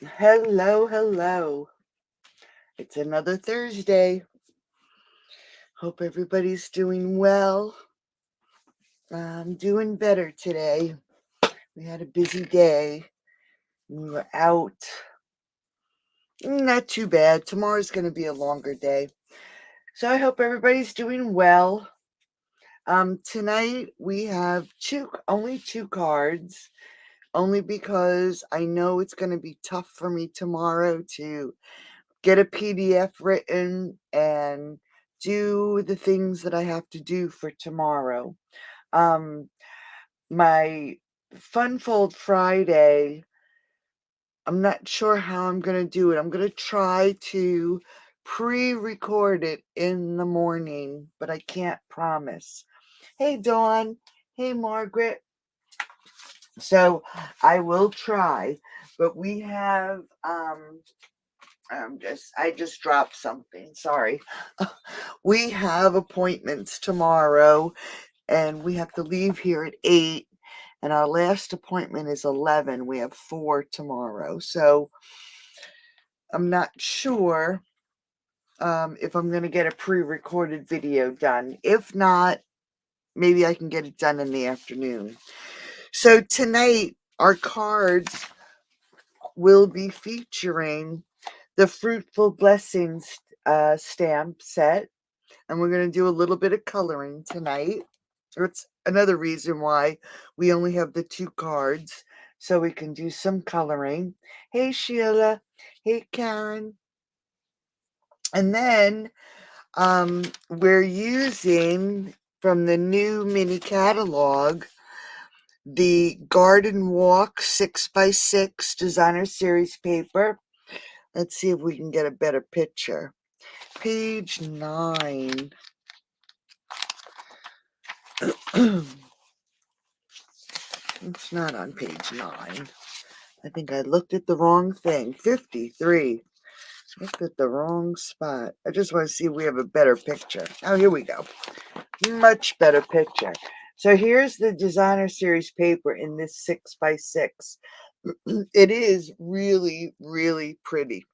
Hello, hello. It's another Thursday. Hope everybody's doing well. I'm doing better today. We had a busy day. We were out. Not too bad. Tomorrow's going to be a longer day. So I hope everybody's doing well. Tonight we have only two cards, only because I know it's going to be tough for me tomorrow to get a PDF written and do the things that I have to do for tomorrow. Um, my Fun Fold Friday, I'm not sure how I'm going to do it. I'm going to try to pre-record it in the morning, but I can't promise. Hey, Dawn. Hey, Margaret. So I will try, but we have I just dropped something. Sorry. We have appointments tomorrow and we have to leave here at 8 and our last appointment is 11. We have 4 tomorrow. So I'm not sure if I'm going to get a pre-recorded video done. If not, maybe I can get it done in the afternoon. So tonight our cards will be featuring the Fruitful Blessings stamp set, and we're going to do a little bit of coloring tonight. It's another reason why we only have the two cards, so we can do some coloring. Hey, Sheila. Hey, Karen. And then we're using from the new mini catalog the Garden Walk 6x6 designer series paper. Let's see if we can get a better picture. Page 9. It's not on page 9. I think I looked at the wrong thing. 53. Looked at the wrong spot. I just want to see if we have a better picture. Oh, here we go. Much better picture. So here's the designer series paper in this 6x6. It is really, really pretty.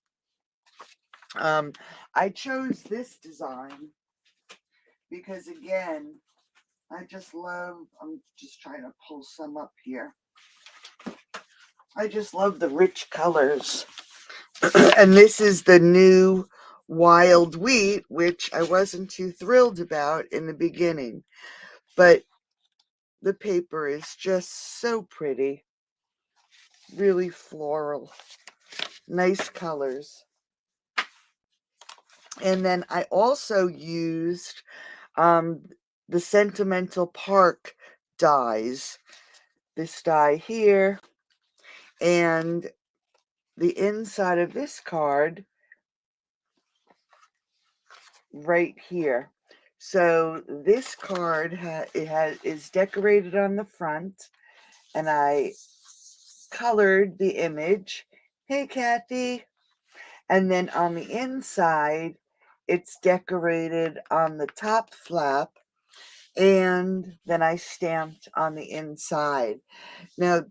I chose this design because, again, I'm just trying to pull some up here. I just love the rich colors. And this is the new wild wheat, which I wasn't too thrilled about in the beginning. But the paper is just so pretty. Really floral. Nice colors. And then I also used the Sentimental Park dies. This die here. And the inside of this card right here. So this card is decorated on the front, and I colored the image. Hey, Kathy. And then on the inside, it's decorated on the top flap, and then I stamped on the inside. Now,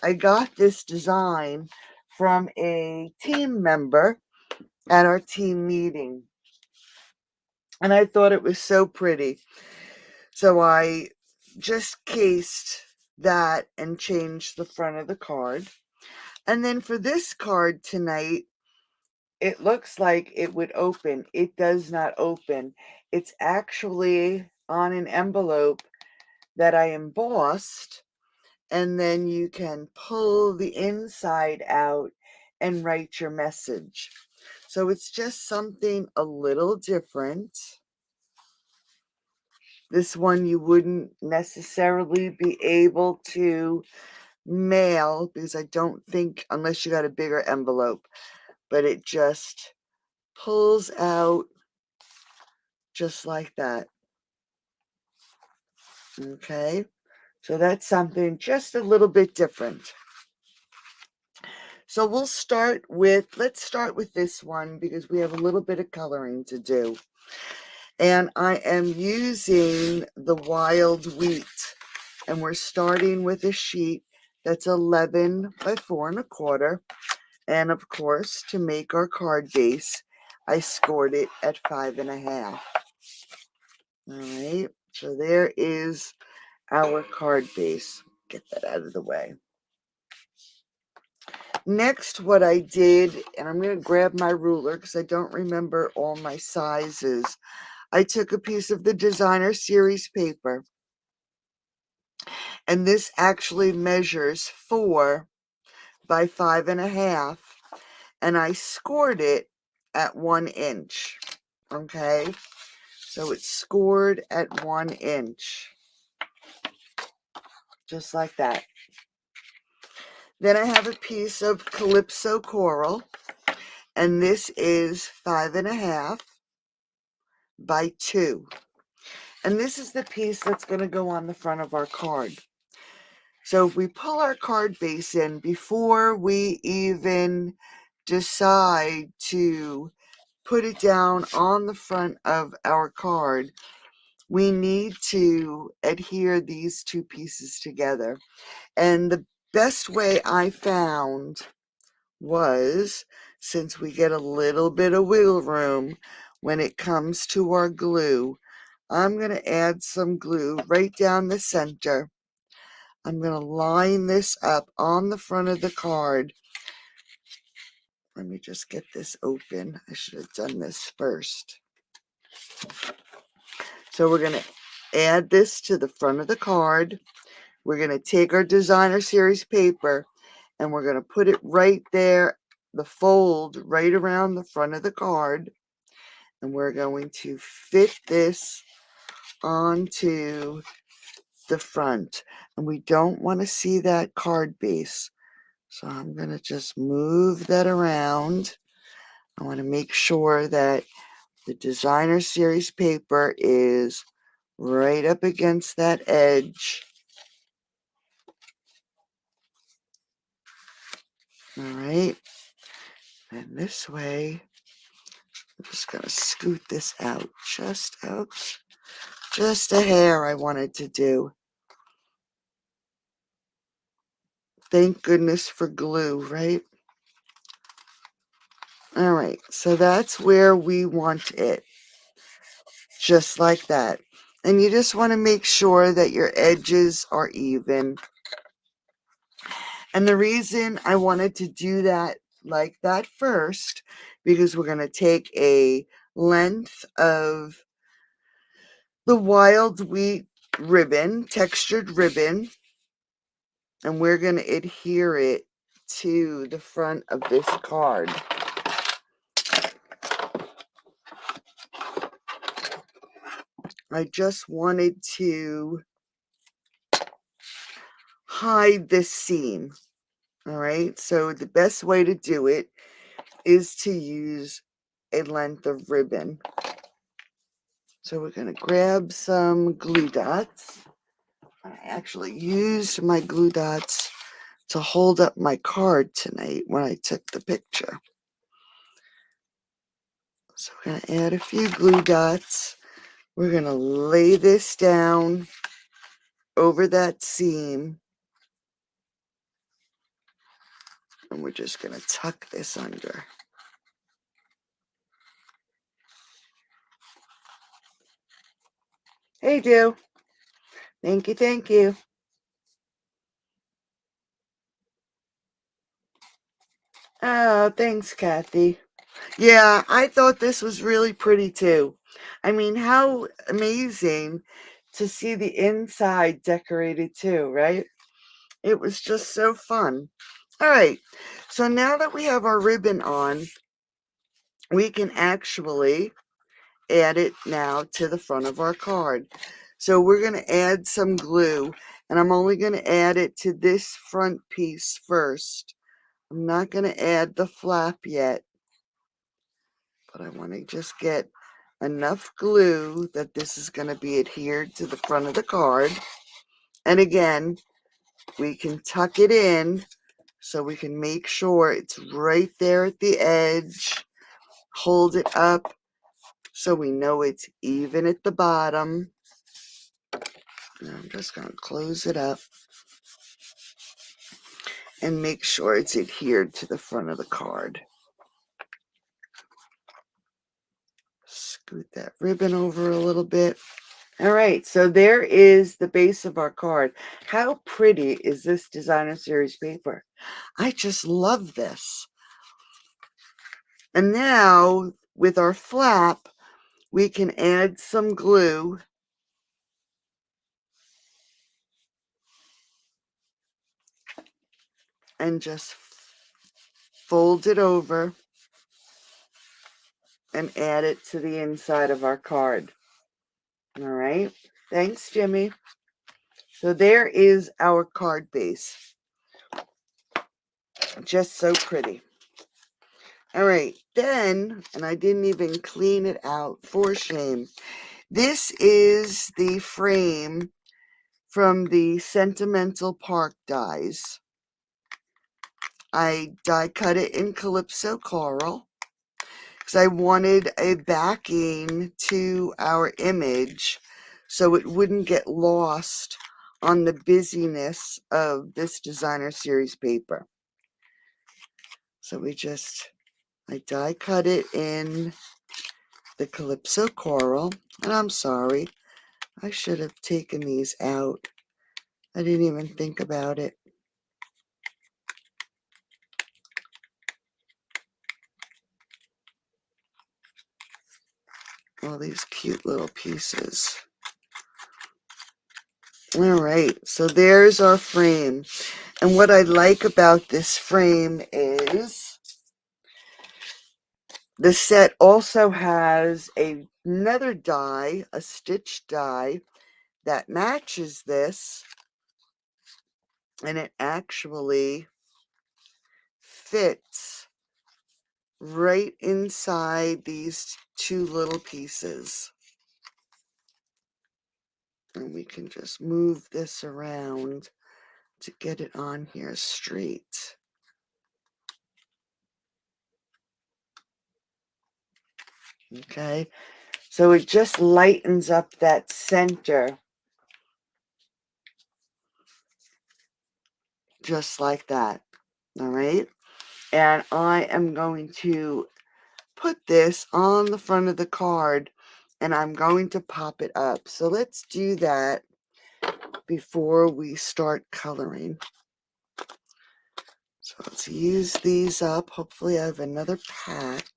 I got this design from a team member at our team meeting, and I thought it was so pretty. So I just cased that and changed the front of the card. And then for this card tonight, it looks like it would open. It does not open. It's actually on an envelope that I embossed, and then you can pull the inside out and write your message. So it's just something a little different. This one you wouldn't necessarily be able to mail because I don't think, unless you got a bigger envelope, but it just pulls out just like that. Okay, so that's something just a little bit different. So let's start with this one because we have a little bit of coloring to do. And I am using the wild wheat, and we're starting with a sheet that's 11 by 4 1/4. And of course, to make our card base, I scored it at 5.5. All right, so there is our card base. Get that out of the way. Next, what I did, and I'm going to grab my ruler because I don't remember all my sizes. I took a piece of the designer series paper, and this actually measures 4 by 5.5, and I scored it at 1 inch. Okay, so it's scored at 1 inch, just like that. Then I have a piece of Calypso coral, and this is 5.5 by 2. And this is the piece that's going to go on the front of our card. So if we pull our card base in before we even decide to put it down on the front of our card, we need to adhere these two pieces together. And the best way I found was, since we get a little bit of wiggle room when it comes to our glue, I'm going to add some glue right down the center. I'm going to line this up on the front of the card. Let me just get this open. I should have done this first. So we're going to add this to the front of the card. We're going to take our designer series paper and we're going to put it right there, the fold right around the front of the card. And we're going to fit this onto the front. And we don't want to see that card base. So I'm going to just move that around. I want to make sure that the designer series paper is right up against that edge. All right. And this way, I'm just going to scoot this out. Just a hair I wanted to do. Thank goodness for glue, right? All right, so that's where we want it. Just like that. And you just want to make sure that your edges are even. And the reason I wanted to do that like that first, because we're going to take a length of the wild wheat ribbon, textured ribbon, and we're going to adhere it to the front of this card. I just wanted to hide this seam. All right, so the best way to do it is to use a length of ribbon. So we're going to grab some glue dots. I actually used my glue dots to hold up my card tonight when I took the picture. So we're going to add a few glue dots. We're going to lay this down over that seam. And we're just going to tuck this under. Hey, Do. Thank you, thank you. Oh, thanks, Kathy. Yeah, I thought this was really pretty too. I mean, how amazing to see the inside decorated too, right? It was just so fun. All right, so now that we have our ribbon on, we can actually add it now to the front of our card. So we're going to add some glue, and I'm only going to add it to this front piece first. I'm not going to add the flap yet, but I want to just get enough glue that this is going to be adhered to the front of the card. And again, we can tuck it in so we can make sure it's right there at the edge. Hold it up so we know it's even at the bottom. And I'm just going to close it up. and make sure it's adhered to the front of the card. Scoot that ribbon over a little bit. All right, so there is the base of our card. How pretty is this designer series paper? I just love this. And now with our flap, we can add some glue and just fold it over and add it to the inside of our card. All right, thanks, Jimmy. So there is our card base. Just so pretty. All right, then, and I didn't even clean it out, for shame. This is the frame from the Sentimental Park dies. I die cut it in Calypso Coral because I wanted a backing to our image so it wouldn't get lost on the busyness of this designer series paper. So I die cut it in the Calypso Coral, and I'm sorry, I should have taken these out. I didn't even think about it. All these cute little pieces. All right, so there's our frame. And what I like about this frame is the set also has another die, a stitch die, that matches this. And it actually fits right inside these two little pieces. And we can just move this around to get it on here straight. Okay, so it just lightens up that center. Just like that. All right, and I am going to put this on the front of the card and I'm going to pop it up. So let's do that before we start coloring. So let's use these up. Hopefully I have another pack.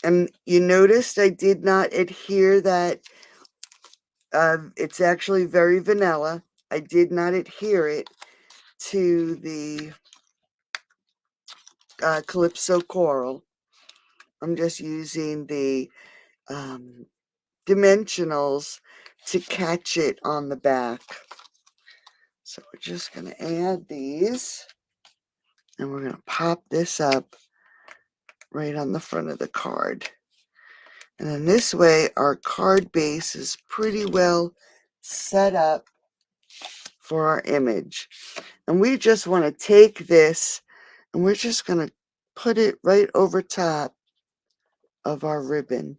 And you noticed I did not adhere that. It's actually very vanilla. I did not adhere it to the Calypso Coral. I'm just using the dimensionals to catch it on the back. So we're just going to add these and we're going to pop this up right on the front of the card. And then this way our card base is pretty well set up for our image. And we just want to take this and we're just going to put it right over top of our ribbon.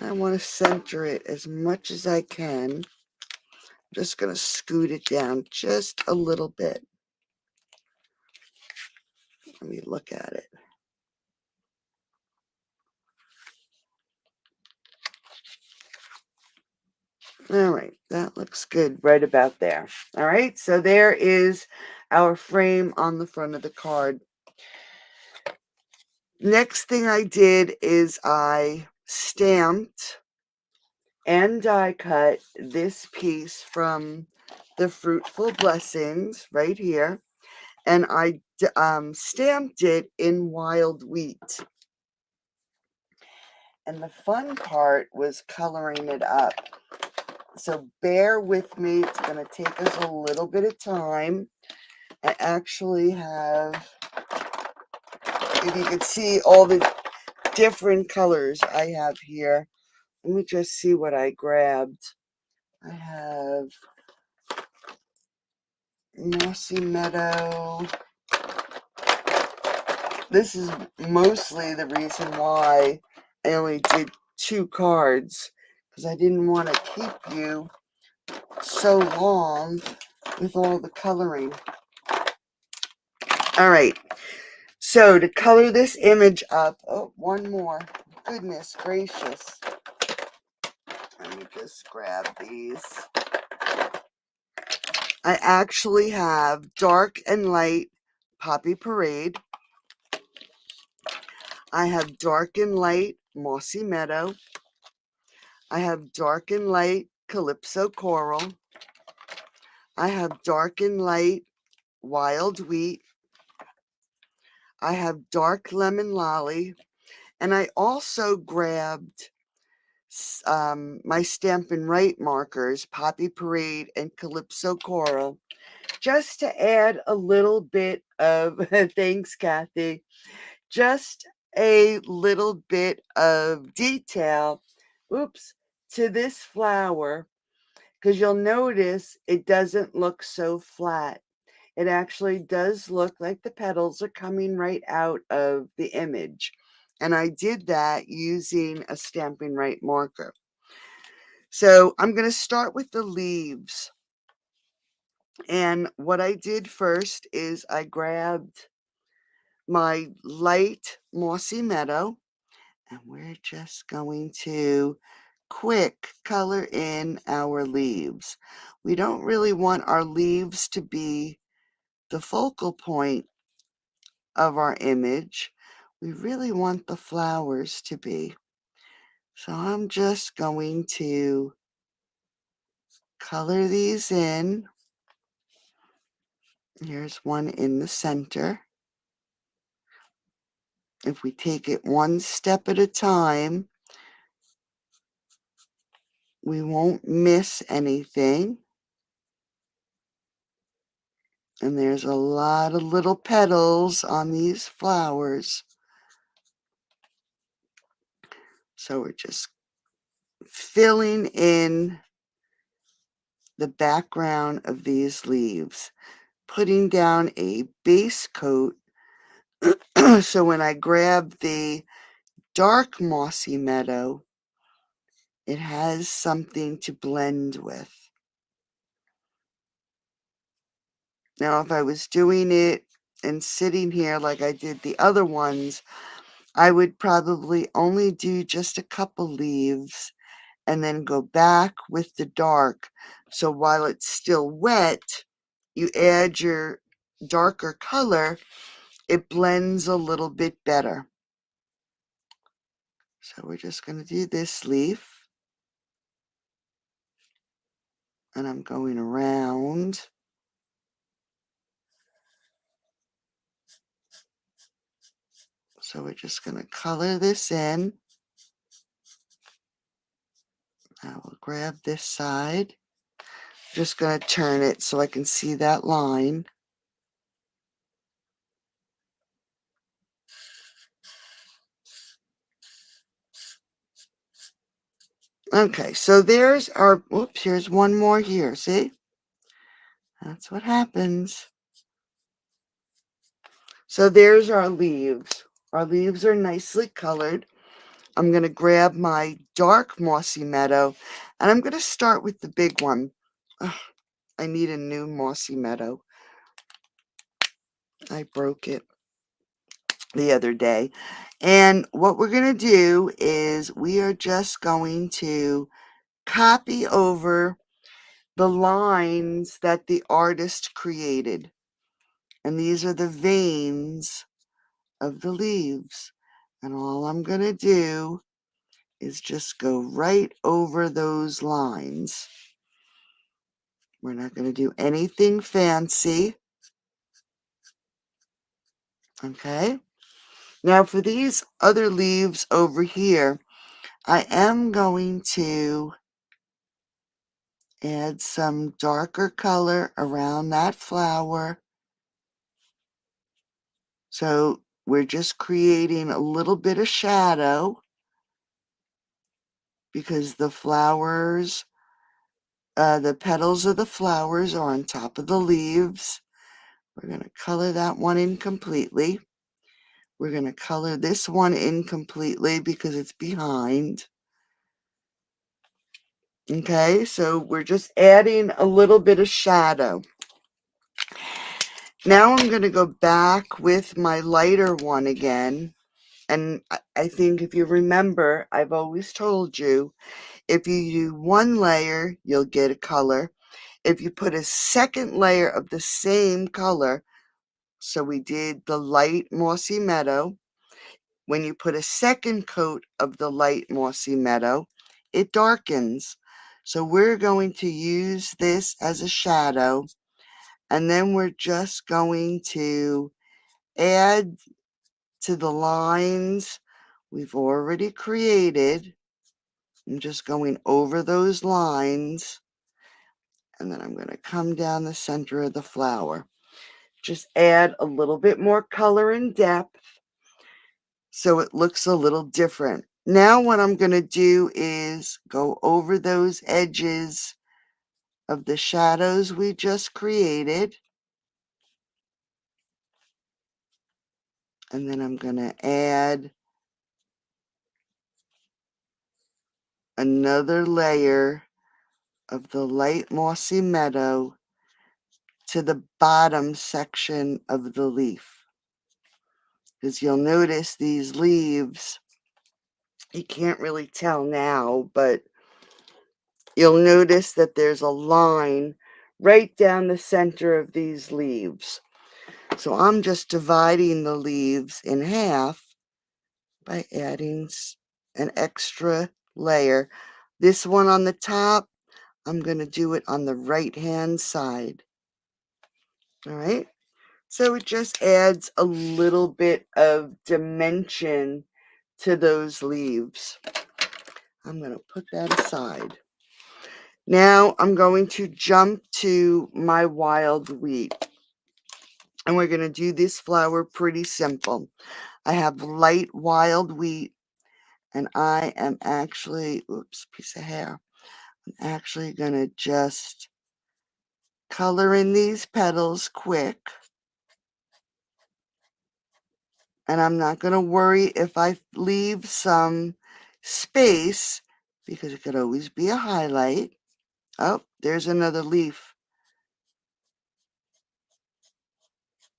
I want to center it as much as I can. I'm just going to scoot it down just a little bit. Let me look at it. All right, that looks good right about there. All right, so there is our frame on the front of the card. Next thing I did is I stamped and die cut this piece from the Fruitful Blessings right here, and I stamped it in wild wheat. And the fun part was coloring it up. So bear with me. It's going to take us a little bit of time. I actually have, if you could see all the different colors I have here. Let me just see what I grabbed. I have Mossy Meadow. This is mostly the reason why I only did 2 cards, because I didn't want to keep you so long with all the coloring. All right. So to color this image up, oh, one more. Goodness gracious. Let me just grab these. I actually have dark and light Poppy Parade. I have dark and light Mossy Meadow. I have dark and light Calypso Coral. I have dark and light Wild Wheat. I have dark Lemon Lolly. And I also grabbed my Stampin' Write markers, Poppy Parade and Calypso Coral, just to add a little bit of, thanks Kathy, just a little bit of detail, oops, to this flower, because you'll notice it doesn't look so flat. It actually does look like the petals are coming right out of the image. And I did that using a Stampin' Write marker. So I'm going to start with the leaves. And what I did first is I grabbed my light Mossy Meadow, and we're just going to quick color in our leaves. We don't really want our leaves to be the focal point of our image. We really want the flowers to be. So I'm just going to color these in. Here's one in the center. If we take it one step at a time, we won't miss anything. And there's a lot of little petals on these flowers. So we're just filling in the background of these leaves, putting down a base coat. So when I grab the dark Mossy Meadow, it has something to blend with. Now, if I was doing it and sitting here like I did the other ones, I would probably only do just a couple leaves and then go back with the dark. So while it's still wet, you add your darker color, it blends a little bit better. So we're just going to do this leaf. And I'm going around. So we're just going to color this in. I will grab this side. Just going to turn it so I can see that line. Okay, so there's our, whoops, here's one more here, see? That's what happens. So there's our leaves. Our leaves are nicely colored. I'm going to grab my dark Mossy Meadow, and I'm going to start with the big one. Ugh, I need a new Mossy Meadow. I broke it the other day. And what we're going to do is we are just going to copy over the lines that the artist created. And these are the veins of the leaves. And all I'm going to do is just go right over those lines. We're not going to do anything fancy. Okay. Now for these other leaves over here, I am going to add some darker color around that flower. So we're just creating a little bit of shadow because the flowers, the petals of the flowers are on top of the leaves. We're going to color that one in completely. We're going to color this one in completely because it's behind. Okay, so we're just adding a little bit of shadow. Now I'm going to go back with my lighter one again. And I think if you remember, I've always told you, if you do one layer, you'll get a color. If you put a second layer of the same color, so we did the light mossy meadow, when you put a second coat of the light mossy meadow, it darkens. So we're going to use this as a shadow, and then we're just going to add to the lines we've already created. I'm just going over those lines, and then I'm going to come down the center of the flower. Just add a little bit more color and depth so it looks a little different. Now what I'm going to do is go over those edges of the shadows we just created. And then I'm going to add another layer of the light mossy meadow to the bottom section of the leaf. Because you'll notice these leaves, you can't really tell now, but you'll notice that there's a line right down the center of these leaves. So I'm just dividing the leaves in half by adding an extra layer. This one on the top, I'm going to do it on the right-hand side. All right. So it just adds a little bit of dimension to those leaves. I'm going to put that aside. Now I'm going to jump to my wild wheat. And we're going to do this flower pretty simple. I have light wild wheat, and I am actually, oops, piece of hair. I'm actually going to just color in these petals quick. And I'm not going to worry if I leave some space, because it could always be a highlight. Oh, there's another leaf.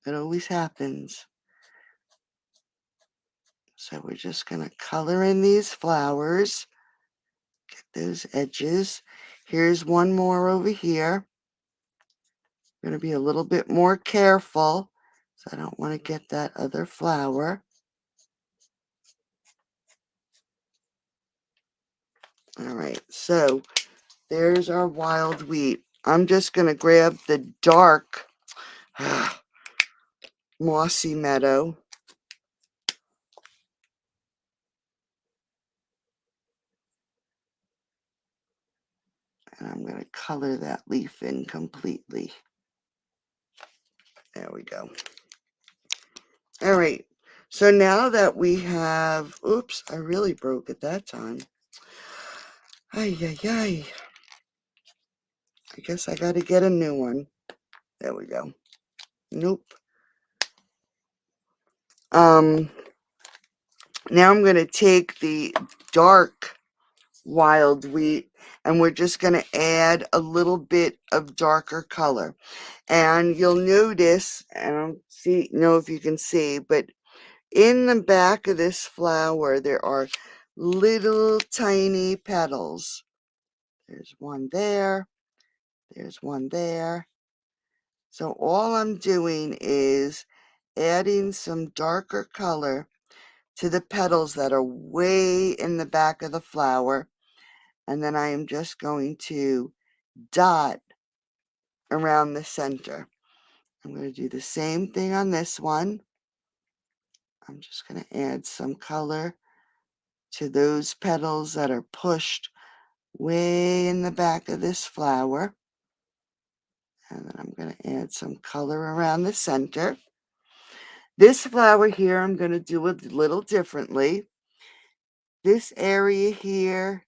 It always happens. So we're just going to color in these flowers. Get those edges. Here's one more over here. I'm going to be a little bit more careful, so I don't want to get that other flower. All right, so there's our wild wheat. I'm just going to grab the dark mossy meadow. And I'm going to color that leaf in completely. There we go. All right, so now that we have, oops, I really broke it that time. Ay, ay, ay. I guess I got to get a new one. There we go. Nope. Now I'm going to take the dark wild wheat, and we're just going to add a little bit of darker color. And you'll notice, I don't know if you can see, but in the back of this flower, there are little tiny petals. There's one there. There's one there. So all I'm doing is adding some darker color to the petals that are way in the back of the flower. And then I am just going to dot around the center. I'm going to do the same thing on this one. I'm just going to add some color to those petals that are pushed way in the back of this flower. And then I'm going to add some color around the center. This flower here, I'm going to do a little differently. This area here,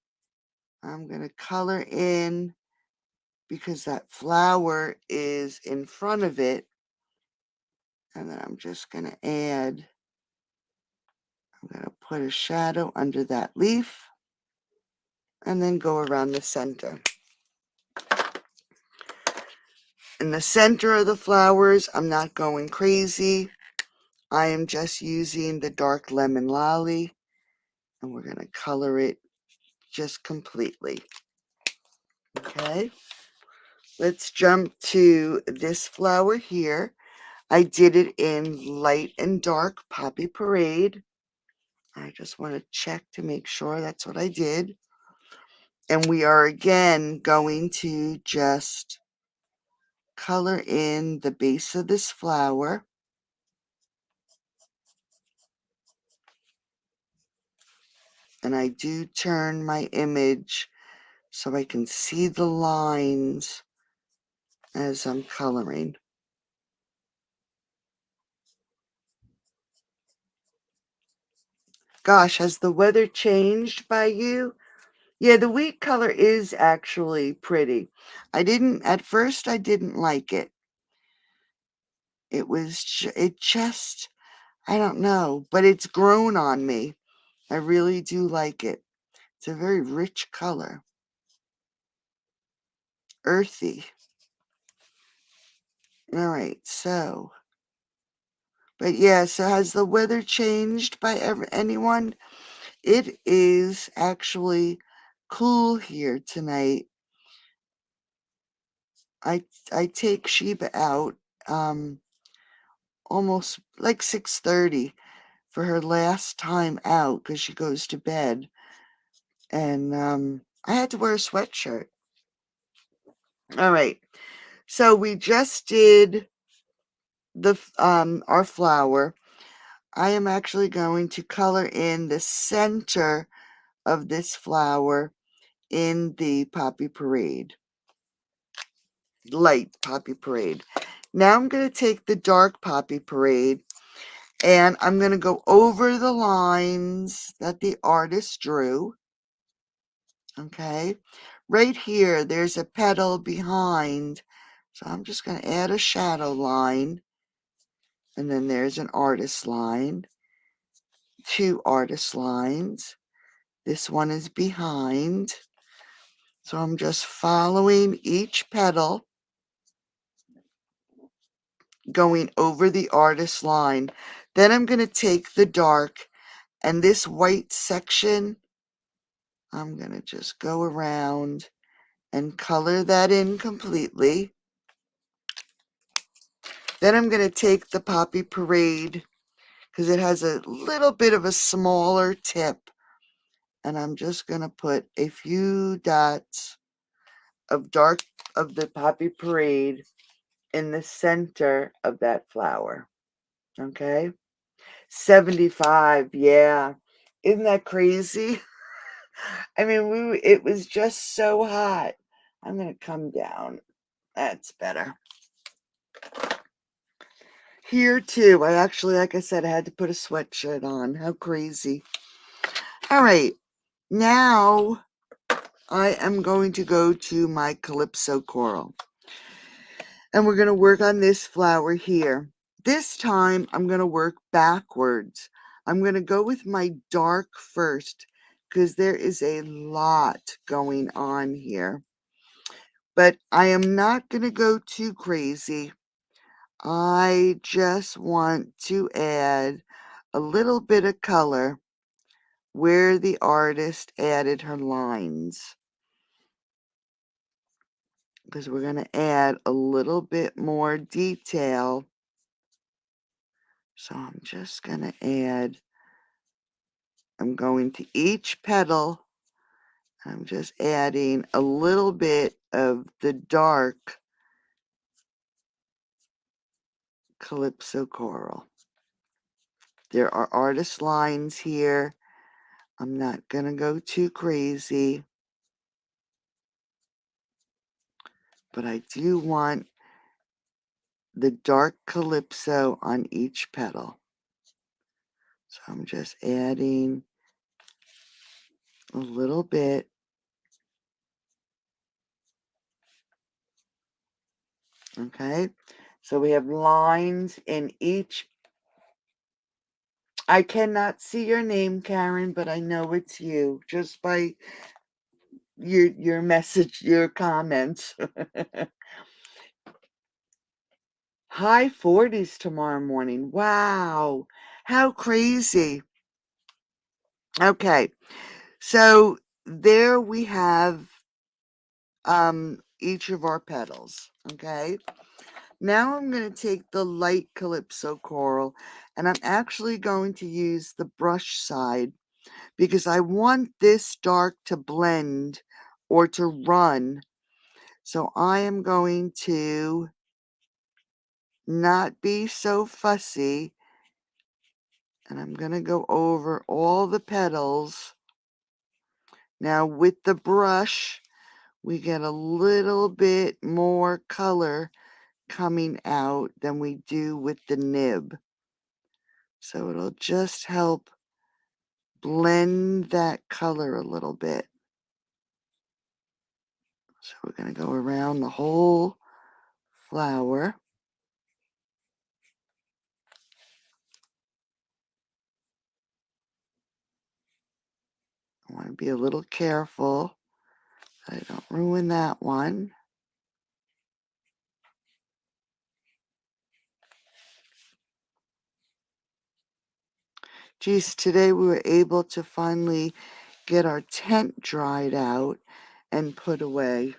I'm going to color in because that flower is in front of it. And then I'm just going to add, I'm going to put a shadow under that leaf and then go around the center. In the center of the flowers, I'm not going crazy. I am just using the dark lemon lolly, and we're going to color it just completely. Okay, let's jump to this flower here. I did it in light and dark Poppy Parade. I just want to check to make sure that's what I did. And we are again going to just color in the base of this flower. And I do turn my image so I can see the lines as I'm coloring. Gosh, has the weather changed by you? Yeah, the wheat color is actually pretty. At first I didn't like it. It just, I don't know, but it's grown on me. I really do like it. It's a very rich color. Earthy. All right, so, but yeah, so has the weather changed by anyone? It is actually cool here tonight. I take Sheba out almost like 6:30 for her last time out because she goes to bed, and I had to wear a sweatshirt. All right, so we just did the our flower. I am actually going to color in the center of this flower in the Poppy Parade, light Poppy Parade. Now I'm going to take the dark Poppy Parade and I'm going to go over the lines that the artist drew. Okay, right here there's a petal behind, so I'm just going to add a shadow line, and then there's an artist line, 2 artist lines. This one is behind, so I'm just following each petal, going over the artist line. Then I'm going to take the dark, and this white section, I'm going to just go around and color that in completely. Then I'm going to take the Poppy Parade, because it has a little bit of a smaller tip, and I'm just going to put a few dots of the Poppy Parade in the center of that flower. Okay, 75. Yeah, isn't that crazy? I mean, it was just so hot. I'm going to come down. That's better. Here too, I actually, like I said, I had to put a sweatshirt on. How crazy. All right, now I am going to go to my Calypso coral. And we're going to work on this flower here. This time I'm going to work backwards. I'm going to go with my dark first because there is a lot going on here. But I am not going to go too crazy. I just want to add a little bit of color where the artist added her lines, because we're going to add a little bit more detail. So I'm just going to add, I'm going to each petal, I'm just adding a little bit of the dark Calypso coral. There are artist lines here. I'm not going to go too crazy, but I do want the dark Calypso on each petal. So I'm just adding a little bit. Okay, so we have lines in each. I cannot see your name, Karen, but I know it's you just by your message, your comments. High 40s tomorrow morning. Wow. How crazy. Okay. So there we have each of our petals. Okay. Now I'm going to take the light Calypso coral and I'm actually going to use the brush side because I want this dark to blend or to run. So I am going to not be so fussy and I'm going to go over all the petals. Now with the brush, we get a little bit more color coming out than we do with the nib. So it'll just help blend that color a little bit. So we're going to go around the whole flower. I want to be a little careful that I don't ruin that one. Geez, today we were able to finally get our tent dried out and put away.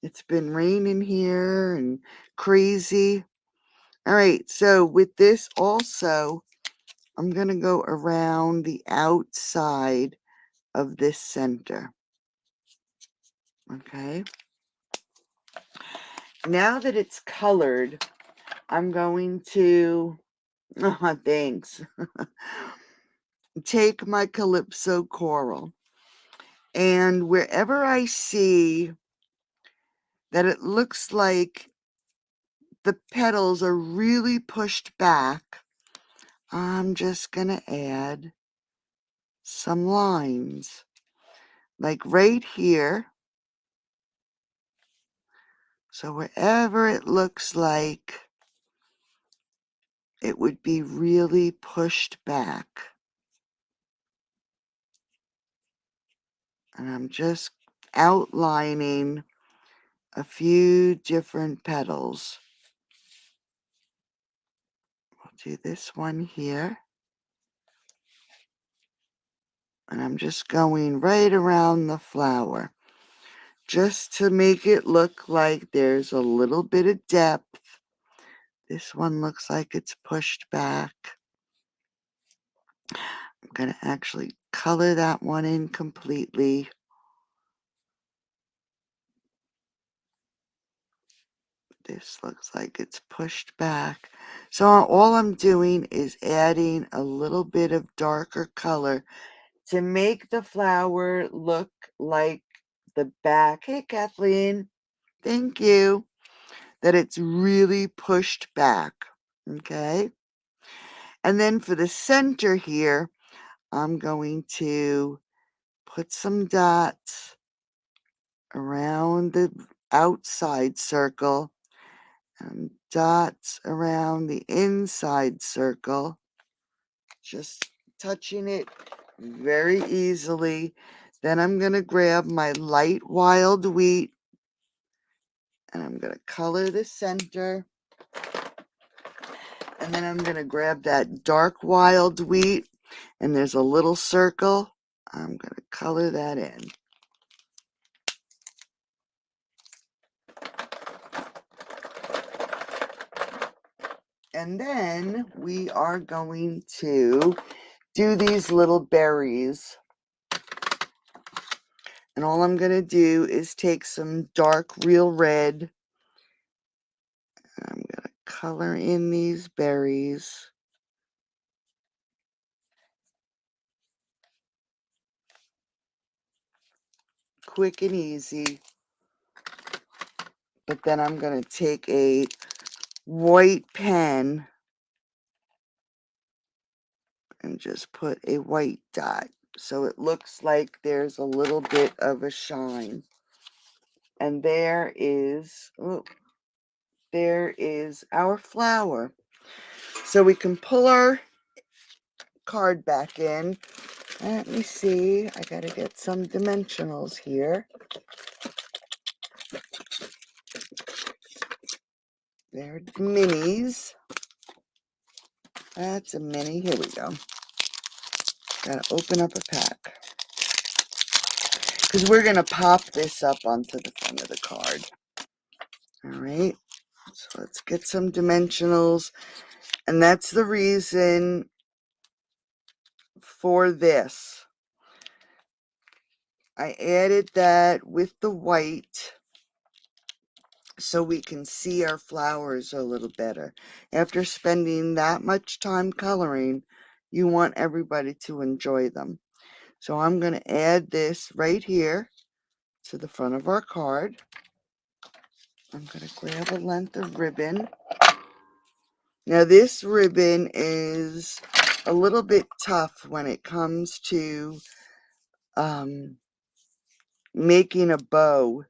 It's been raining here and crazy. All right, so with this also, I'm going to go around the outside of this center. Okay. Now that it's colored, I'm going to, oh, thanks, take my Calypso coral. And wherever I see that it looks like the petals are really pushed back, I'm just going to add some lines. Like right here. So wherever it looks like it would be really pushed back. And I'm just outlining a few different petals. We'll do this one here. And I'm just going right around the flower, just to make it look like there's a little bit of depth. This one looks like it's pushed back. I'm going to actually color that one in completely. This looks like it's pushed back. So all I'm doing is adding a little bit of darker color to make the flower look like the back. Hey, Kathleen. Thank you. That it's really pushed back. Okay. And then for the center here, I'm going to put some dots around the outside circle and dots around the inside circle, just touching it very easily. Then I'm going to grab my light wild wheat and I'm going to color the center. And then I'm going to grab that dark wild wheat and there's a little circle. I'm going to color that in. And then we are going to do these little berries. And all I'm going to do is take some dark real red. And I'm going to color in these berries. Quick and easy. But then I'm going to take a white pen and just put a white dot. So it looks like there's a little bit of a shine. And there is our flower. So we can pull our card back in. Let me see. I got to get some dimensionals here. They're minis. That's a mini. Here we go. Gotta open up a pack. Because we're going to pop this up onto the front of the card. Alright. So let's get some dimensionals. And that's the reason for this. I added that with the white so we can see our flowers a little better. After spending that much time coloring, you want everybody to enjoy them. So I'm going to add this right here to the front of our card. I'm going to grab a length of ribbon. Now this ribbon is a little bit tough when it comes to making a bow.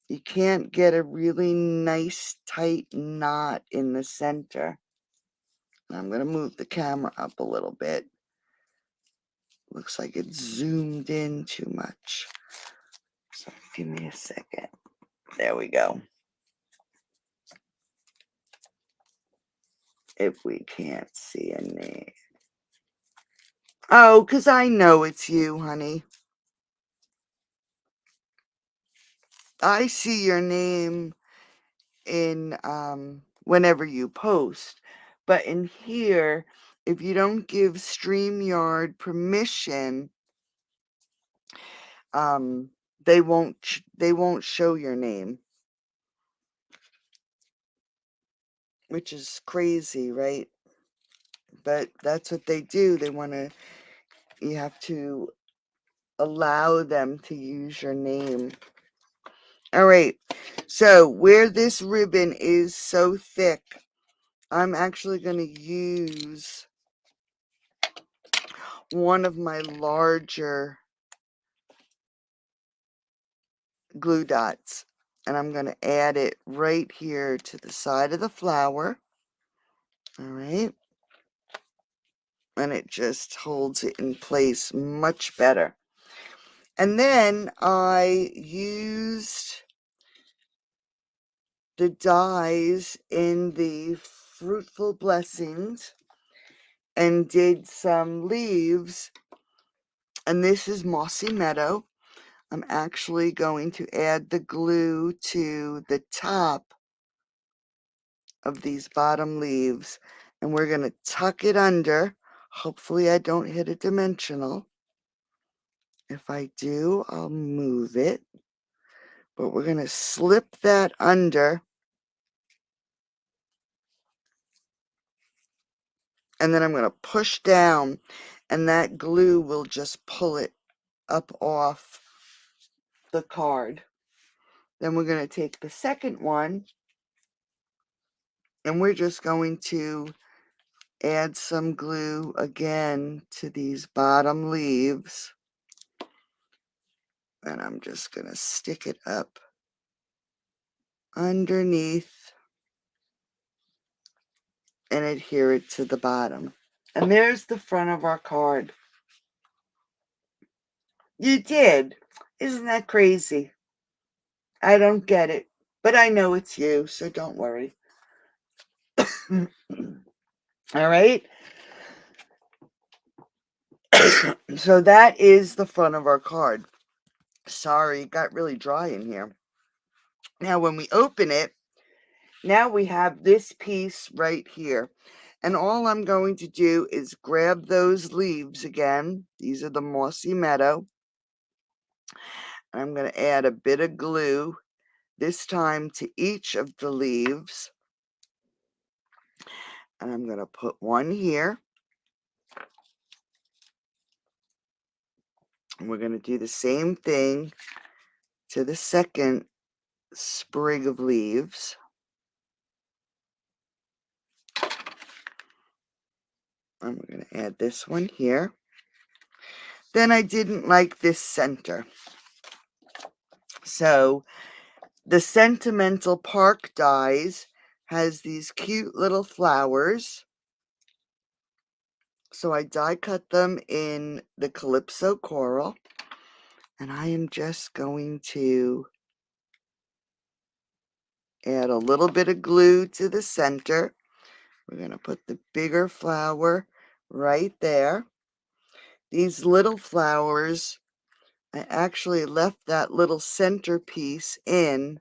You can't get a really nice tight knot in the center. I'm going to move the camera up a little bit. Looks like it's zoomed in too much. So give me a second. There we go. If we can't see a name. Oh, because I know it's you, honey. I see your name in whenever you post. But in here, if you don't give StreamYard permission, they won't show your name. Which is crazy, right? But that's what they do. You have to allow them to use your name. All right. So where this ribbon is so thick, I'm actually going to use one of my larger glue dots. And I'm going to add it right here to the side of the flower. All right. And it just holds it in place much better. And then I used the dies in the Fruitful Blessings and did some leaves. And this is Mossy Meadow. I'm actually going to add the glue to the top of these bottom leaves. And we're going to tuck it under. Hopefully I don't hit a dimensional. If I do, I'll move it. But we're going to slip that under. And then I'm going to push down. And that glue will just pull it up off the card. Then we're going to take the second one. And we're just going to add some glue again to these bottom leaves. And I'm just going to stick it up underneath and adhere it to the bottom. And there's the front of our card. You did. Isn't that crazy? I don't get it, but I know it's you, so don't worry. All right. So that is the front of our card. Sorry, it got really dry in here. Now, when we open it, now we have this piece right here. And all I'm going to do is grab those leaves again. These are the Mossy Meadow. I'm going to add a bit of glue, this time to each of the leaves. And I'm going to put one here. And we're going to do the same thing to the second sprig of leaves. And we're going to add this one here. Then I didn't like this center. So the Sentimental Park dies has these cute little flowers. So I die cut them in the Calypso Coral. And I am just going to Add a little bit of glue to the center. We're going to put the bigger flower right there. These little flowers, I actually left that little center piece in.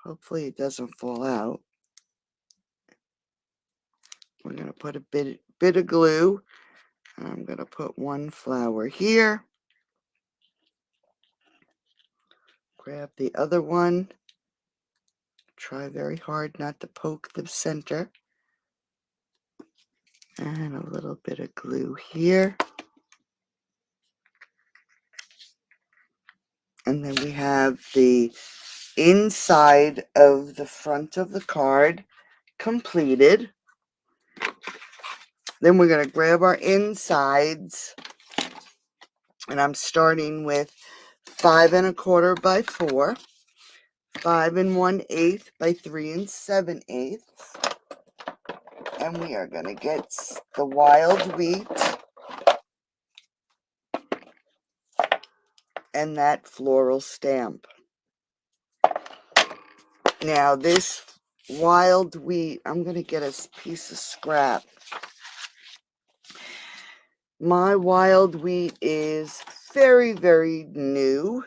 Hopefully it doesn't fall out. We're going to put a bit of glue. I'm going to put one flower here. Grab the other one. Try very hard not to poke the center. And a little bit of glue here. And then we have the inside of the front of the card completed. Then we're going to grab our insides. And I'm starting with 5 1/4 by 4, 5 1/8 by 3 7/8. And we are going to get the wild wheat and that floral stamp. Now this wild wheat, I'm going to get a piece of scrap. My wild wheat is very, very new.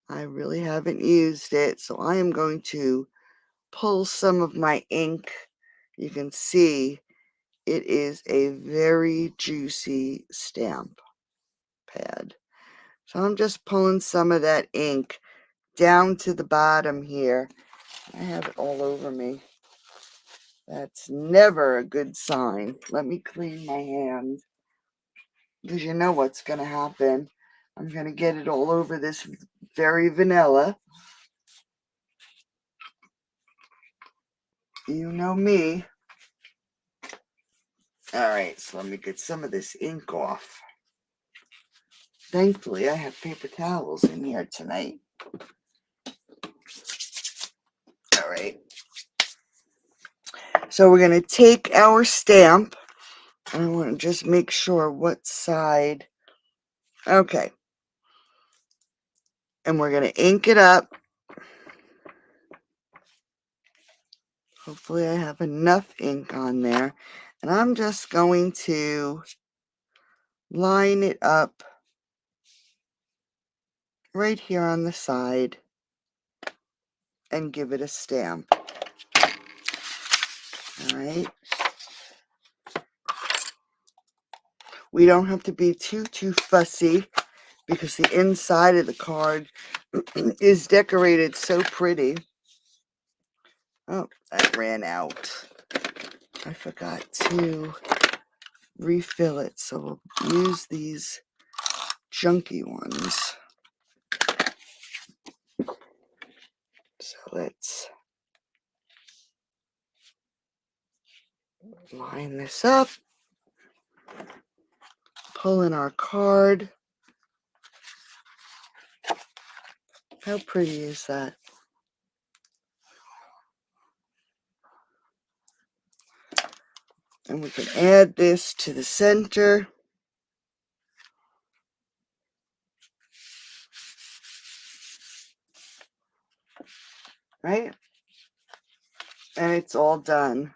I really haven't used it, so I am going to pull some of my ink. You can see it is a very juicy stamp pad. So I'm just pulling some of that ink down to the bottom here. I have it all over me. That's never a good sign. Let me clean my hands, because you know what's going to happen. I'm going to get it all over this very vanilla. You know me. All right, so let me get some of this ink off. Thankfully, I have paper towels in here tonight. All right. So we're going to take our stamp. I want to just make sure what side. Okay. And we're going to ink it up. Hopefully I have enough ink on there. And I'm just going to line it up right here on the side and give it a stamp. All right. We don't have to be too fussy, because the inside of the card is decorated so pretty. Oh, that ran out. I forgot to refill it, so we'll use these junky ones. So let's line this up, pull in our card. How pretty is that? And we can add this to the center. Right? And it's all done.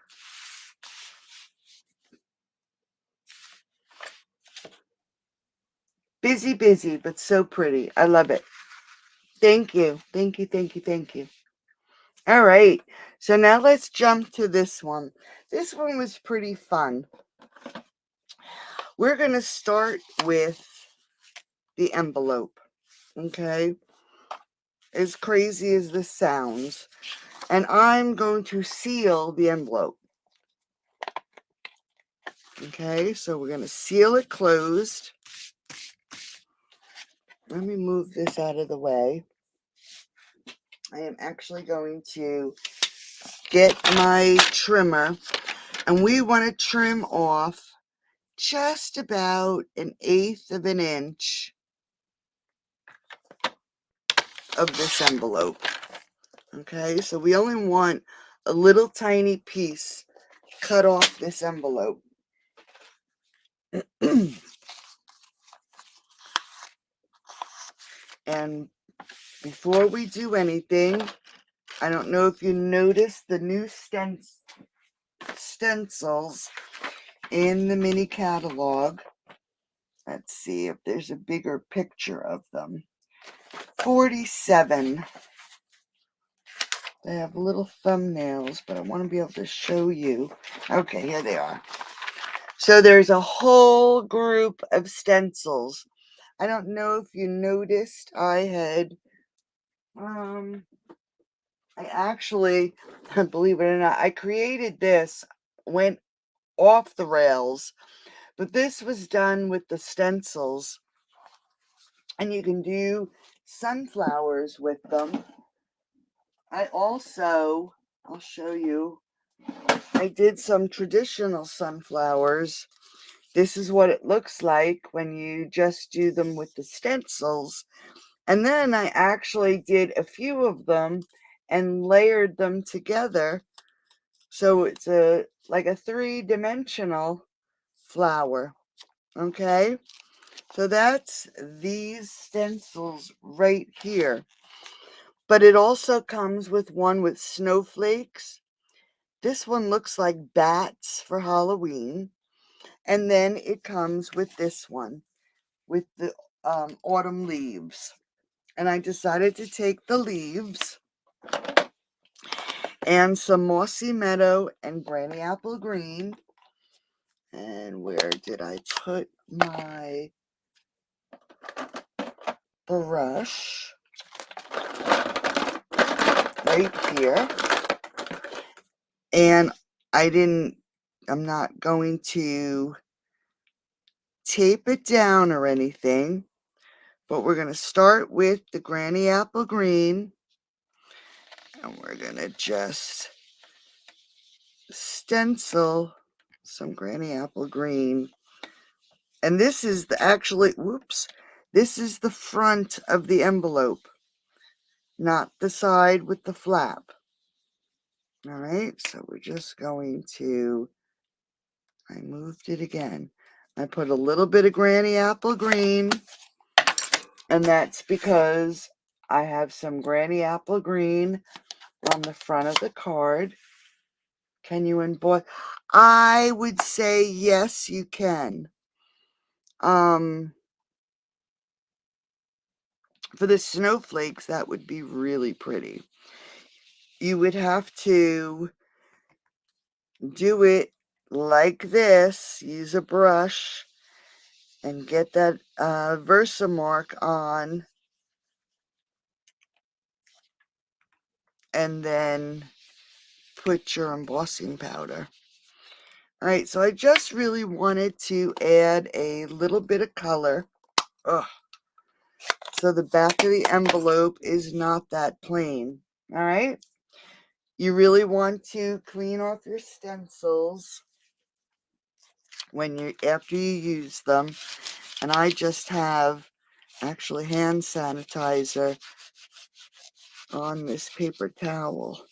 Busy, busy, but so pretty. I love it. Thank you. Thank you, thank you, thank you. All right. So now let's jump to this one. This one was pretty fun. We're going to start with the envelope. Okay? As crazy as this sounds. And I'm going to seal the envelope. Okay? So we're going to seal it closed. Let me move this out of the way. I am actually going to get my trimmer, and we want to trim off just about 1/8 of an inch of this envelope. Okay, so we only want a little tiny piece cut off this envelope. And before we do anything, I don't know if you noticed the new stencils in the mini catalog. Let's see if there's a bigger picture of them. 47. They have little thumbnails, but I want to be able to show you. Okay, here they are. So there's a whole group of stencils. I don't know if you noticed, I actually, believe it or not, I created this, went off the rails, but this was done with the stencils, and you can do sunflowers with them. I'll show you, I did some traditional sunflowers. This is what it looks like when you just do them with the stencils. And then I actually did a few of them and layered them together. So it's like a 3-dimensional flower. Okay. So that's these stencils right here. But it also comes with one with snowflakes. This one looks like bats for Halloween. And then it comes with this one with the autumn leaves. And I decided to take the leaves and some mossy meadow and granny apple green. And where did I put my brush? Right here. And I'm not going to tape it down or anything, but we're going to start with the granny apple green, and we're going to just stencil some granny apple green. And this is this is the front of the envelope, not the side with the flap. All right, so we're just going to, I moved it again. I put a little bit of granny apple green, and that's because I have some granny apple green on the front of the card. Can you emboss? I would say yes, you can. For the snowflakes, that would be really pretty. You would have to do it like this, use a brush, and get that Versamark on, and then put your embossing powder. All right, so I just really wanted to add a little bit of color. Ugh. So the back of the envelope is not that plain. All right. You really want to clean off your stencils after you use them. And I just have actually hand sanitizer on this paper towel.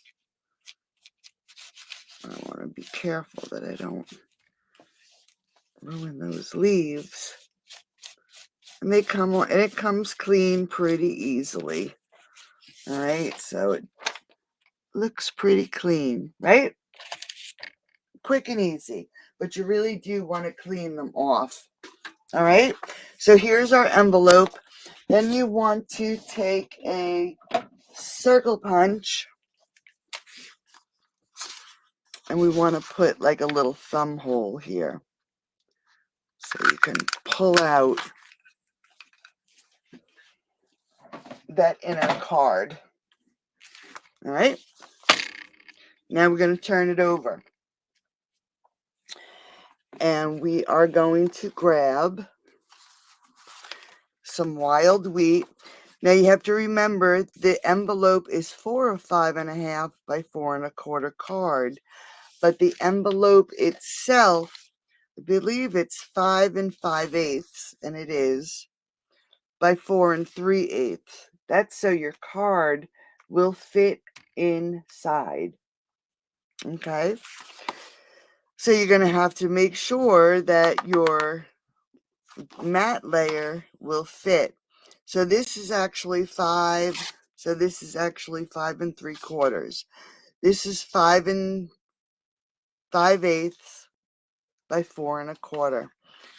I want to be careful that I don't ruin those leaves. And they come on, and it comes clean pretty easily. All right, so it looks pretty clean, right? Quick and easy, but you really do want to clean them off. All right, so here's our envelope. Then you want to take a circle punch, and we want to put like a little thumb hole here, so you can pull out that inner card. All right, now we're going to turn it over, and we are going to grab some wild wheat. Now you have to remember the envelope is 4 or 5.5 by 4 1/4 card, but the envelope itself, I believe it's 5 5/8, and it is by 4 3/8. That's so your card will fit inside. Okay, so you're going to have to make sure that your matte layer will fit. So this is actually 5 So this is actually 5 3/4. This is 5 5/8 by 4 1/4.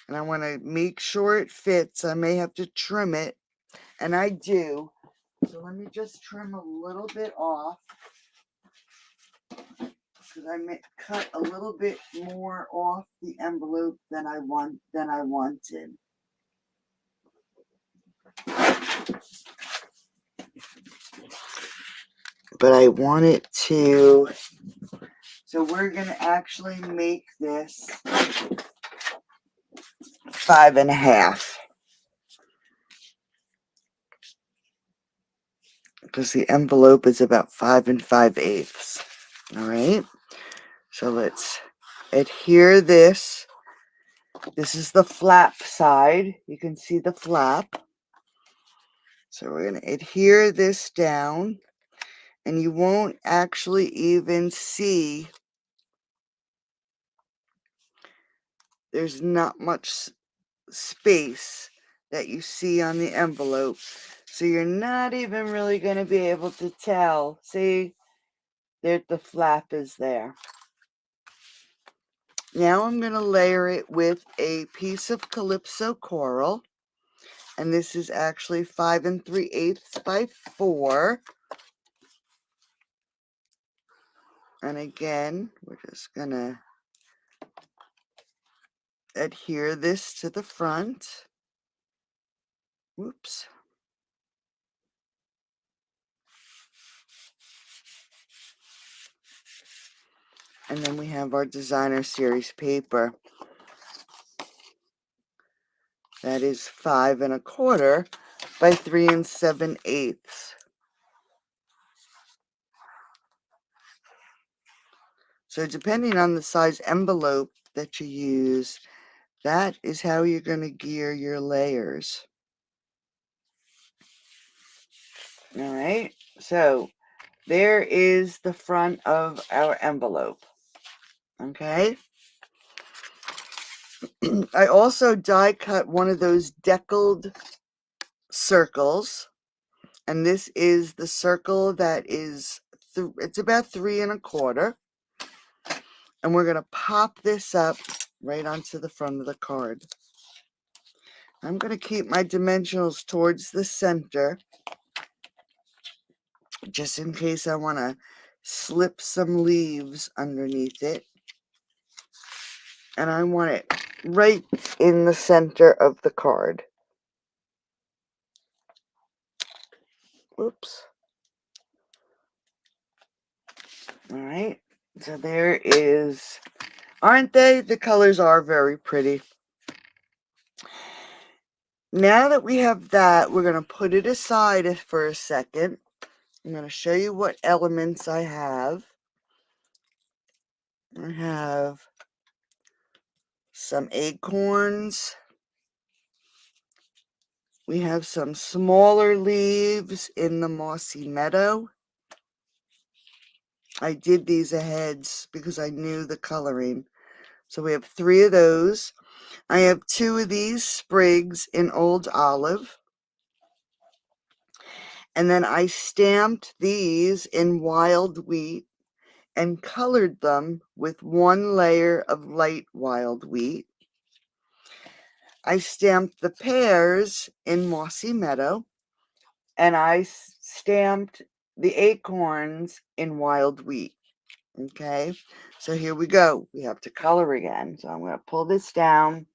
And I want to make sure it fits. I may have to trim it, and I do. So let me just trim a little bit off, because I may cut a little bit more off the envelope than I wanted. But I want it to, so we're going to actually make this 5 1/2. Because the envelope is about 5 5/8. All right. So let's adhere this. This is the flap side. You can see the flap. So we're going to adhere this down. And you won't actually even see, there's not much space that you see on the envelope. So you're not even really going to be able to tell. See, there the flap is there. Now I'm going to layer it with a piece of Calypso coral. And this is actually 5 3/8 by 4. And again, we're just going to adhere this to the front. Whoops. And then we have our designer series paper. That is 5 1/4 by 3 7/8. So depending on the size envelope that you use, that is how you're going to gear your layers. All right, so there is the front of our envelope. Okay. I also die cut one of those deckled circles. And this is the circle that is, it's about 3 1/4. And we're going to pop this up right onto the front of the card. I'm going to keep my dimensionals towards the center, just in case I want to slip some leaves underneath it. And I want it right in the center of the card. Whoops. All right. So there is, aren't they? The colors are very pretty. Now that we have that, we're going to put it aside for a second. I'm going to show you what elements I have. I have some acorns. We have some smaller leaves in the mossy meadow. I did these ahead because I knew the coloring. So we have 3 of those. I have 2 of these sprigs in old olive. And then I stamped these in wild wheat and colored them with 1 layer of light wild wheat. I stamped the pears in mossy meadow, and I stamped the acorns in wild wheat. Okay, so here we go. We have to color again. So I'm going to pull this down.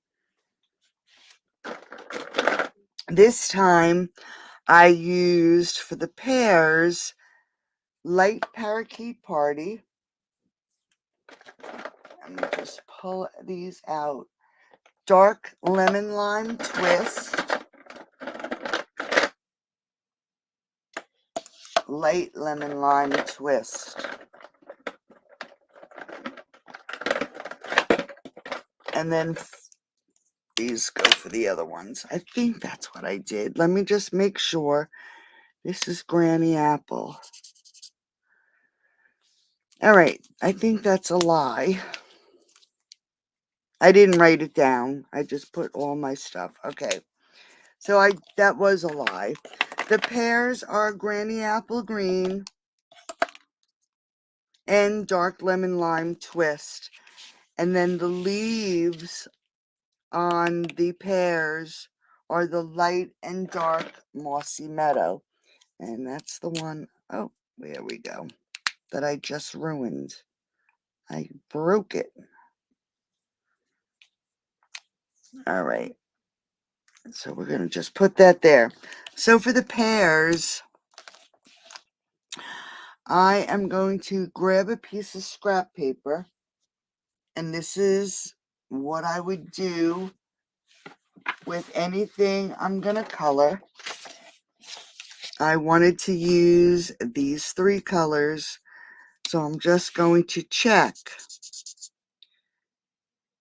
This time I used for the pears light parakeet party. Let me just pull these out. Dark lemon lime twist. Light lemon lime twist. And then these go for the other ones. I think that's what I did. Let me just make sure. This is Granny Apple. All right, I think that's a lie. I didn't write it down. I just put all my stuff. Okay, so that was a lie. The pears are Granny Apple Green and Dark Lemon Lime Twist. And then the leaves on the pears are the Light and Dark Mossy Meadow. And that's the one, oh, there we go, that I just ruined. I broke it. All right. So we're going to just put that there. So for the pears, I am going to grab a piece of scrap paper. And this is what I would do with anything I'm going to color. I wanted to use these 3 colors. So I'm just going to check.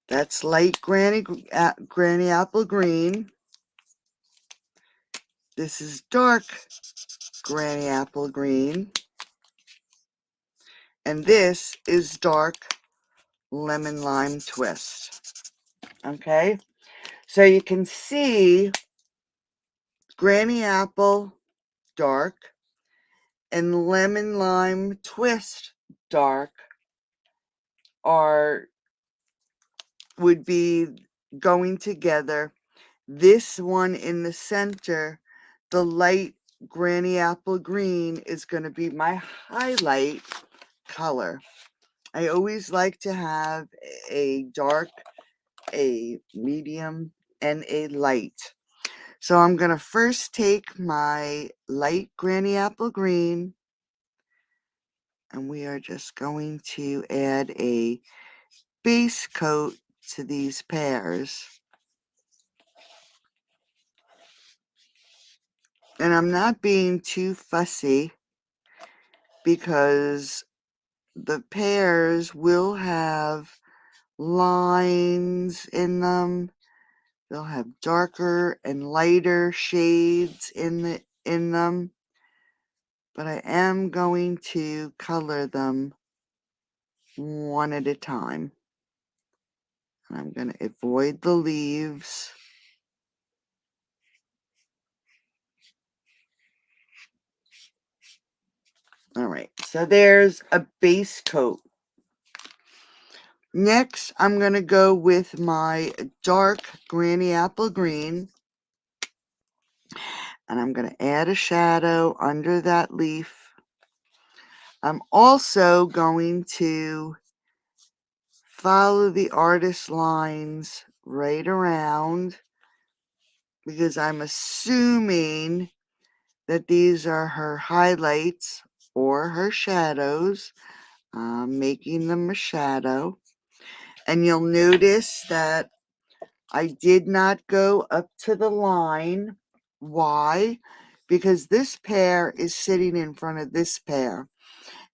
That's light Granny Apple Green. This is dark Granny Apple Green. And this is dark Lemon Lime Twist. Okay? So you can see Granny Apple dark and Lemon Lime Twist dark would be going together. This one in the center, the light Granny Apple Green, is going to be my highlight color. I always like to have a dark, a medium, and a light. So I'm going to first take my light Granny Apple Green, and we are just going to add a base coat to these pears. And I'm not being too fussy because the pears will have lines in them. They'll have darker and lighter shades in them. But I am going to color them one at a time. And I'm going to avoid the leaves. All right, so there's a base coat. Next, I'm going to go with my dark Granny Apple Green. And I'm going to add a shadow under that leaf. I'm also going to follow the artist's lines right around because I'm assuming that these are her highlights or her shadows. I'm making them a shadow. And you'll notice that I did not go up to the line. Why? Because this pear is sitting in front of this pear.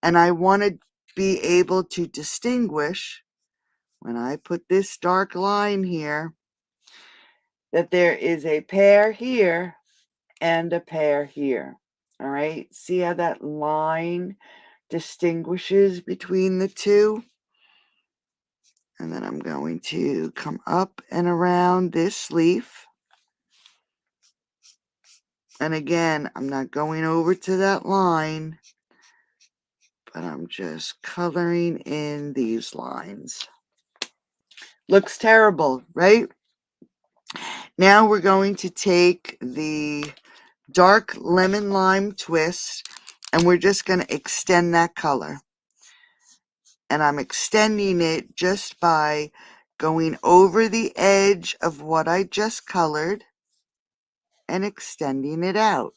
And I want to be able to distinguish, when I put this dark line here, that there is a pear here and a pear here. All right, see how that line distinguishes between the two? And then I'm going to come up and around this leaf. And again, I'm not going over to that line, but I'm just coloring in these lines. Looks terrible, right? Now we're going to take the dark lemon lime twist and we're just going to extend that color. And I'm extending it just by going over the edge of what I just colored and extending it out.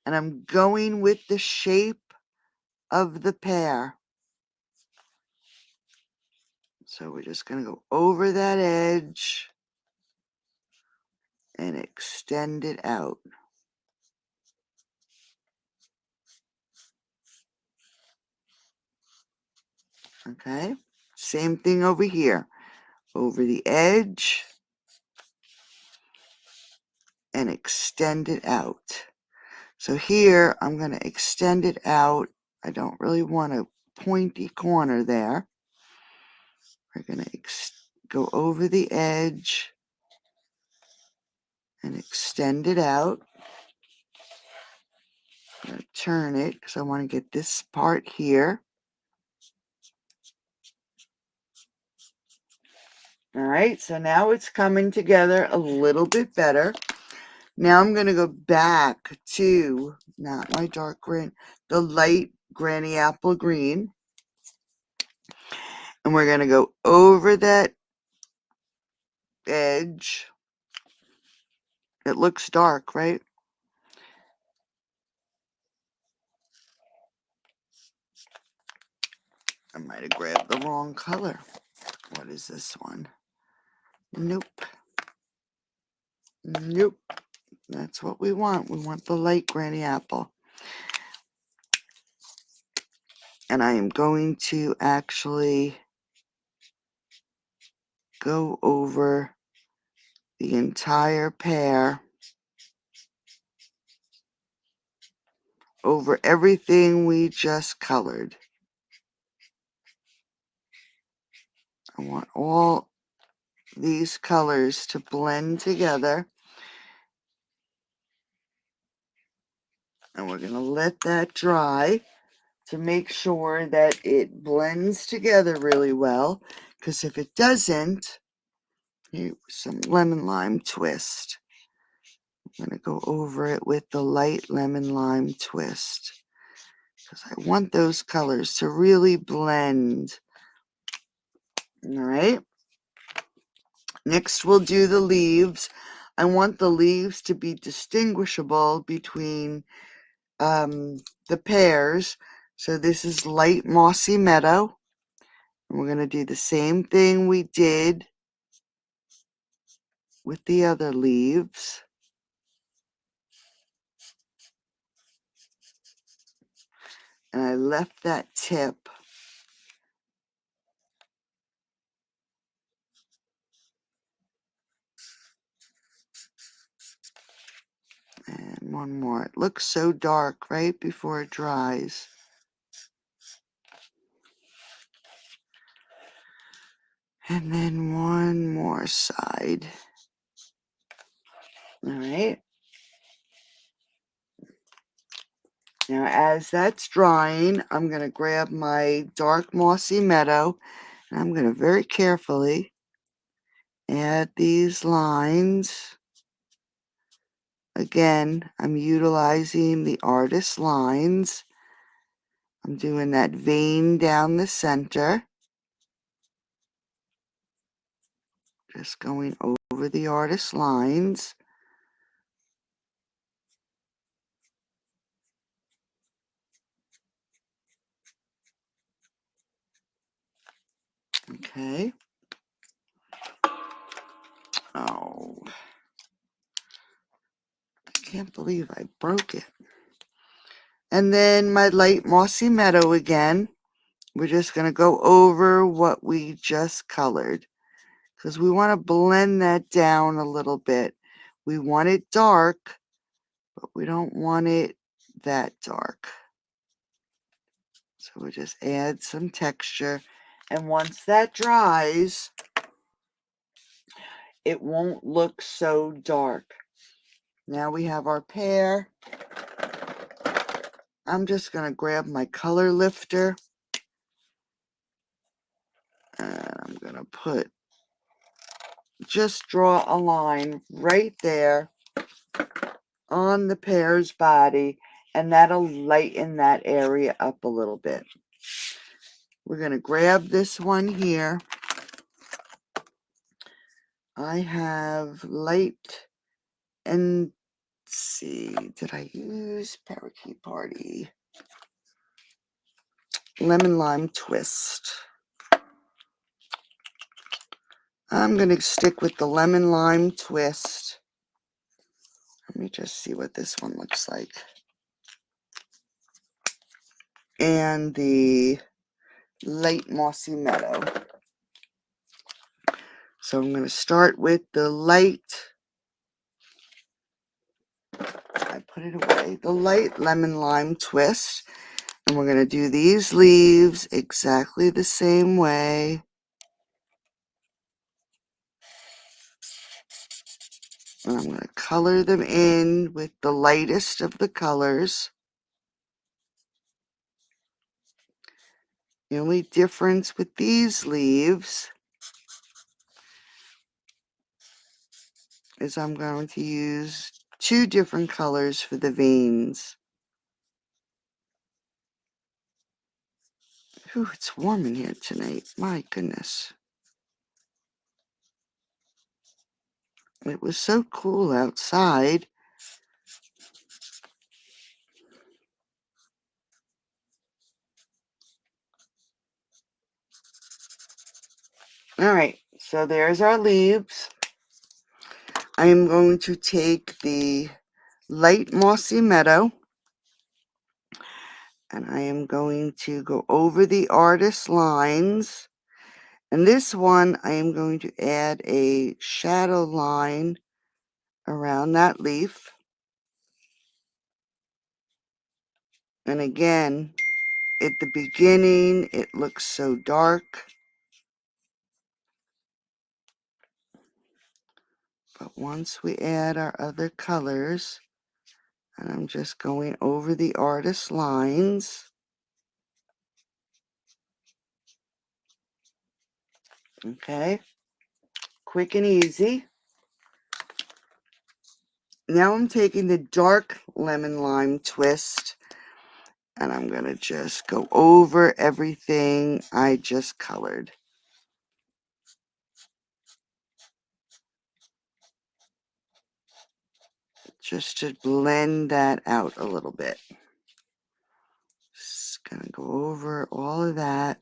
And I'm going with the shape of the pear. So we're just going to go over that edge and extend it out. Okay, same thing over here. Over the edge and extend it out. So here I'm going to extend it out. I don't really want a pointy corner there. We're going to go over the edge and extend it out. turn it because I want to get this part here. All right, so now it's coming together a little bit better. Now I'm going to go back to, not my dark green, the light granny apple green. And we're going to go over that edge. It looks dark, right? I might have grabbed the wrong color. What is this one? Nope. Nope. That's what we want. We want the light granny apple. And I am going to actually go over the entire pear, over everything we just colored. I want all these colors to blend together. And we're going to let that dry to make sure that it blends together really well. Because if it doesn't, here's some lemon lime twist. I'm going to go over it with the light lemon lime twist. Because I want those colors to really blend. All right. Next, we'll do the leaves. I want the leaves to be distinguishable between the pears. So this is light mossy meadow. And we're going to do the same thing we did with the other leaves. And I left that tip. And one more. It looks so dark right before it dries. And then one more side. All right. Now, as that's drying, I'm going to grab my dark mossy meadow, and I'm going to very carefully add these lines. Again, I'm utilizing the artist lines. I'm doing that vein down the center. Just going over the artist lines. Okay. Oh, I can't believe I broke it. And then my light mossy meadow again. We're just going to go over what we just colored because we want to blend that down a little bit. We want it dark, but we don't want it that dark. So we just add some texture. And once that dries, it won't look so dark. Now we have our pear. I'm just going to grab my color lifter. And I'm going to just draw a line right there on the pear's body, and that'll lighten that area up a little bit. We're going to grab this one here. I have light, and let's see, did I use Parakeet Party? Lemon Lime Twist. I'm going to stick with the Lemon Lime Twist. Let me just see what this one looks like. And the light mossy meadow. So I'm going to start with the light, I put it away, the light lemon lime twist. And we're going to do these leaves exactly the same way. And I'm going to color them in with the lightest of the colors. The only difference with these leaves is I'm going to use 2 different colors for the veins. Ooh, it's warm in here tonight. My goodness. It was so cool outside. All right, so there's our leaves. I am going to take the light mossy meadow and I am going to go over the artist lines. And this one, I am going to add a shadow line around that leaf. And again, at the beginning, it looks so dark. But once we add our other colors, and I'm just going over the artist lines. Okay, quick and easy. Now I'm taking the dark lemon lime twist and I'm going to just go over everything I just colored. Just to blend that out a little bit. Just going to go over all of that.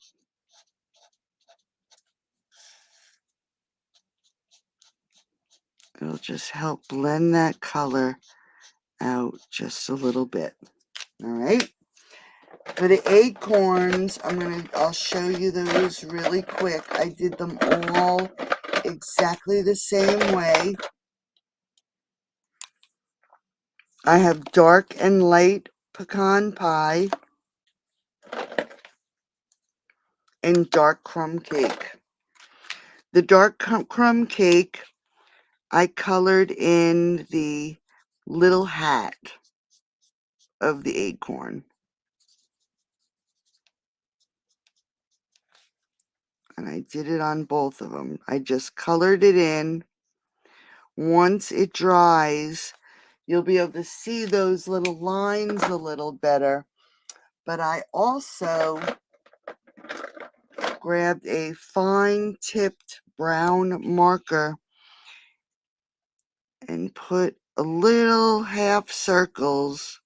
It'll just help blend that color out just a little bit. All right. For the acorns, I'll show you those really quick. I did them all exactly the same way. I have dark and light pecan pie and dark crumb cake. The dark crumb cake, I colored in the little hat of the acorn. And I did it on both of them. I just colored it in. Once it dries, you'll be able to see those little lines a little better. But I also grabbed a fine-tipped brown marker and put a little half circles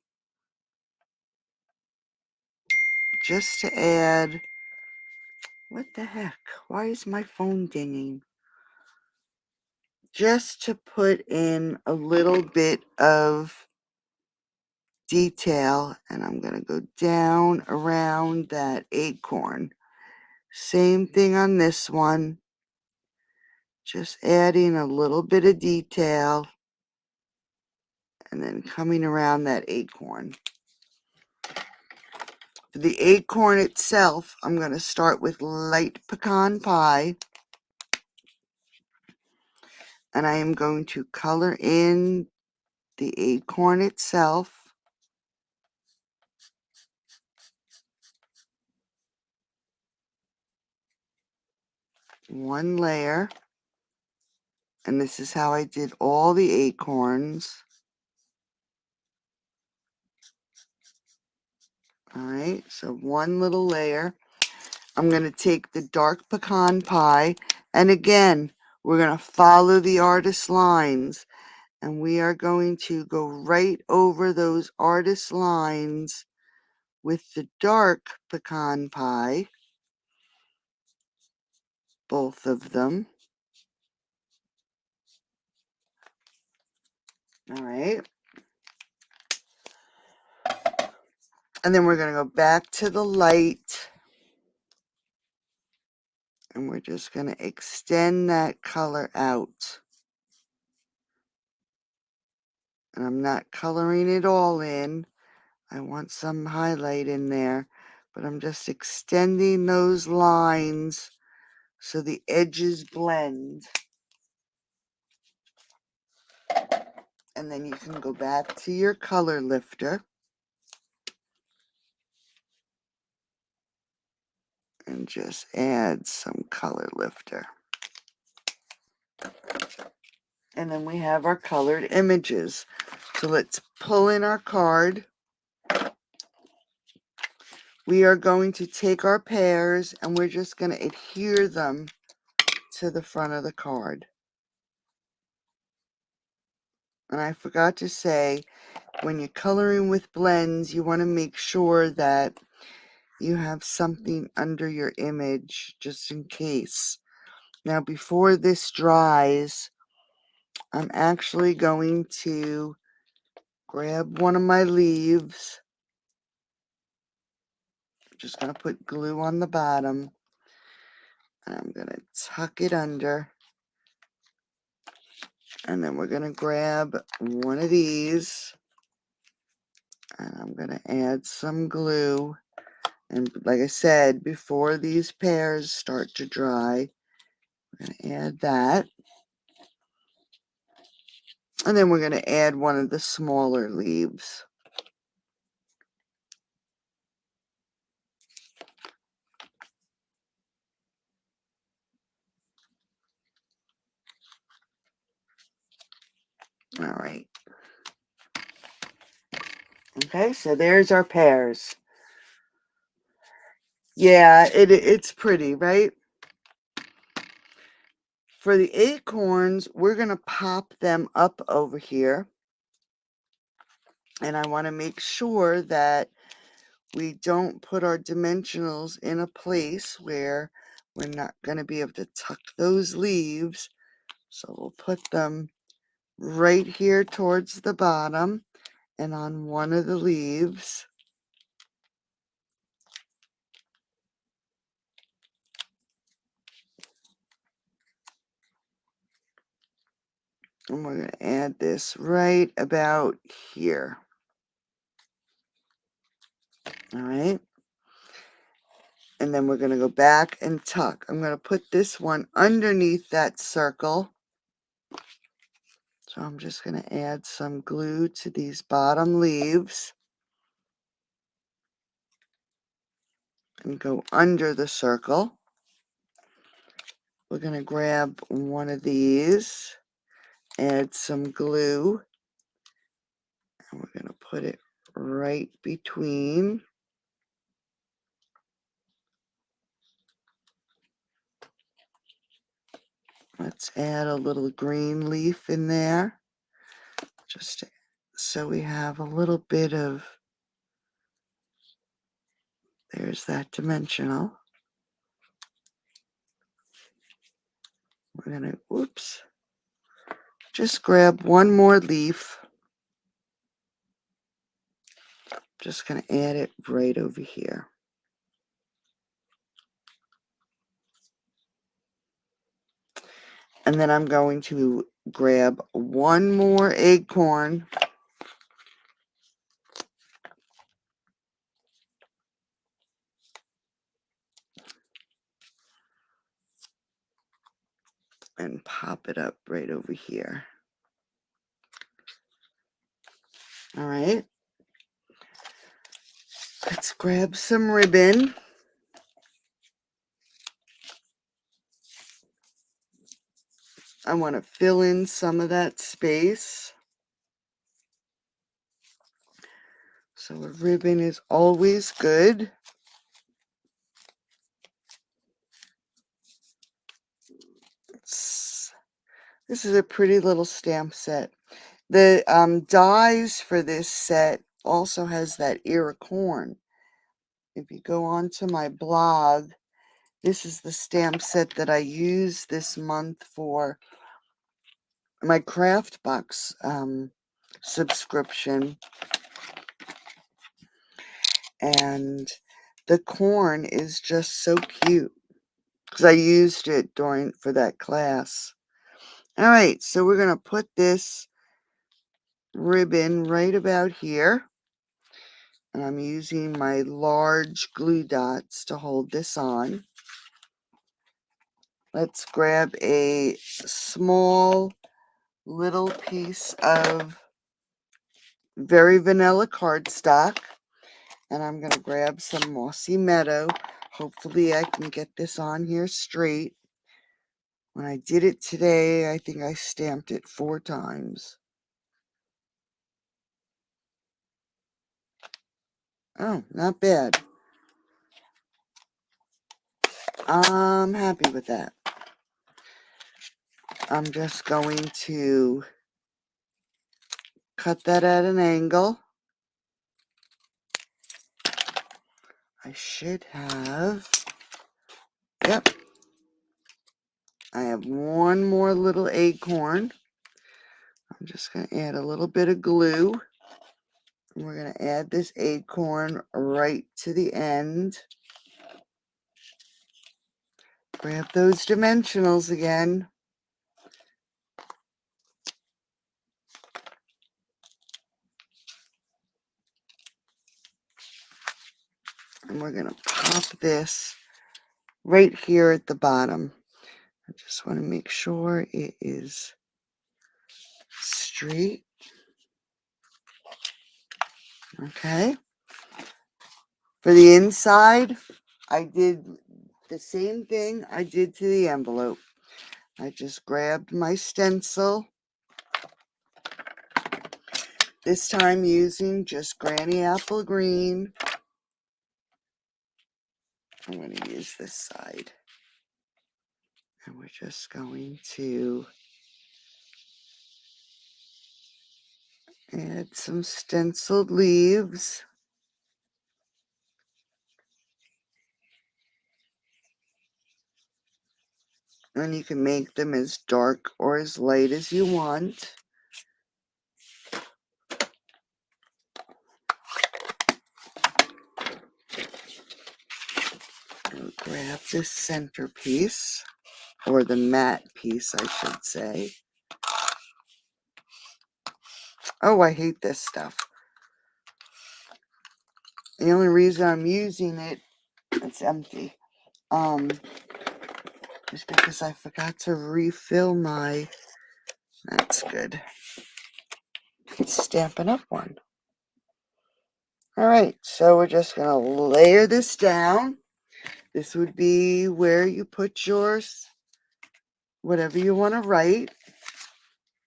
just to add. What the heck? Why is my phone dinging? Just to put in a little bit of detail, and I'm going to go down around that acorn. Same thing on this one. Just adding a little bit of detail and then coming around that acorn. For the acorn itself, I'm going to start with light pecan pie. And I am going to color in the acorn itself. One layer. And this is how I did all the acorns. Alright, so one little layer. I'm going to take the dark pecan pie. And again, we're going to follow the artist lines. And we are going to go right over those artist lines with the dark pecan pie. Both of them. Alright. And then we're going to go back to the light. And we're just going to extend that color out. And I'm not coloring it all in. I want some highlight in there. But I'm just extending those lines so the edges blend. And then you can go back to your color lifter. and just add some color lifter. And then we have our colored images. So let's pull in our card. We are going to take our pears and we're just going to adhere them to the front of the card. And I forgot to say, when you're coloring with blends, you want to make sure that you have something under your image just in case. Now, before this dries, I'm actually going to grab one of my leaves. I'm just going to put glue on the bottom. And I'm going to tuck it under. And then we're going to grab one of these. And I'm going to add some glue. And like I said, before these pears start to dry, we're going to add that. And then we're going to add one of the smaller leaves. All right. Okay, so there's our pears. Yeah, it's pretty, right? For the acorns, we're going to pop them up over here. And I want to make sure that we don't put our dimensionals in a place where we're not going to be able to tuck those leaves. So we'll put them right here towards the bottom and on one of the leaves. And we're going to add this right about here. All right. And then we're going to go back and tuck. I'm going to put this one underneath that circle. So I'm just going to add some glue to these bottom leaves. And go under the circle. We're going to grab one of these, add some glue, and we're going to put it right between. Let's add a little green leaf in there, just so we have a little bit of, there's that dimensional. We're going to, just grab one more leaf. Just going to add it right over here. And then I'm going to grab one more acorn. And pop it up right over here. All right. Let's grab some ribbon. I want to fill in some of that space. So a ribbon is always good. This is a pretty little stamp set. The dies for this set also has that ear of corn. If you go onto my blog, this is the stamp set that I used this month for my craft box subscription. And the corn is just so cute because I used it for that class. All right, so we're going to put this ribbon right about here. And I'm using my large glue dots to hold this on. Let's grab a small little piece of very vanilla cardstock. And I'm going to grab some Mossy Meadow. Hopefully I can get this on here straight. When I did it today, I think I stamped it 4 times. Oh, not bad. I'm happy with that. I'm just going to cut that at an angle. I should have, yep, I have one more little acorn. I'm just going to add a little bit of glue. And we're going to add this acorn right to the end. Grab those dimensionals again. And we're going to pop this right here at the bottom. I just want to make sure it is straight. Okay. For the inside, I did the same thing I did to the envelope. I just grabbed my stencil, this time using just Granny Apple Green. I'm going to use this side. And we're just going to add some stenciled leaves. And you can make them as dark or as light as you want. And grab this centerpiece, or the matte piece, I should say. Oh, I hate this stuff. The only reason I'm using it, it's empty, is because I forgot to refill my, that's good. It's Stampin' Up! One. All right, so we're just going to layer this down. This would be where you put yours, whatever you want to write,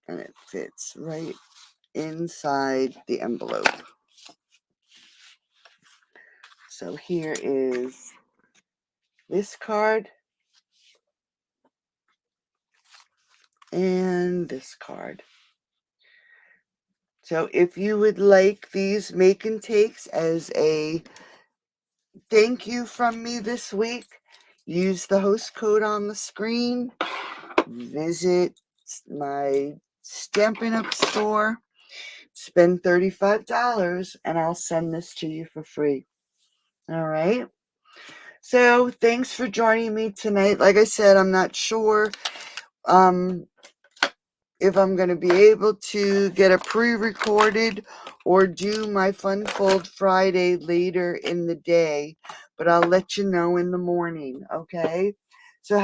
and it fits right inside the envelope. So here is this card and this card. So if you would like these make and takes as a thank you from me this week, use the host code on the screen. Visit my Stampin' Up! Store. Spend $35 and I'll send this to you for free. All right. So thanks for joining me tonight. Like I said, I'm not sure if I'm going to be able to get a pre-recorded or do my Fun Fold Friday later in the day, but I'll let you know in the morning, okay? So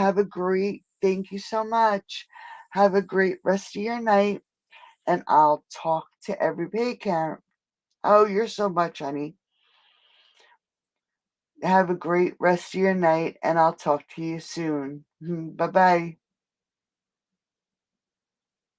thank you so much. Have a great rest of your night, and I'll talk to everybody. Oh, you're so much, honey. Have a great rest of your night, and I'll talk to you soon. Bye-bye.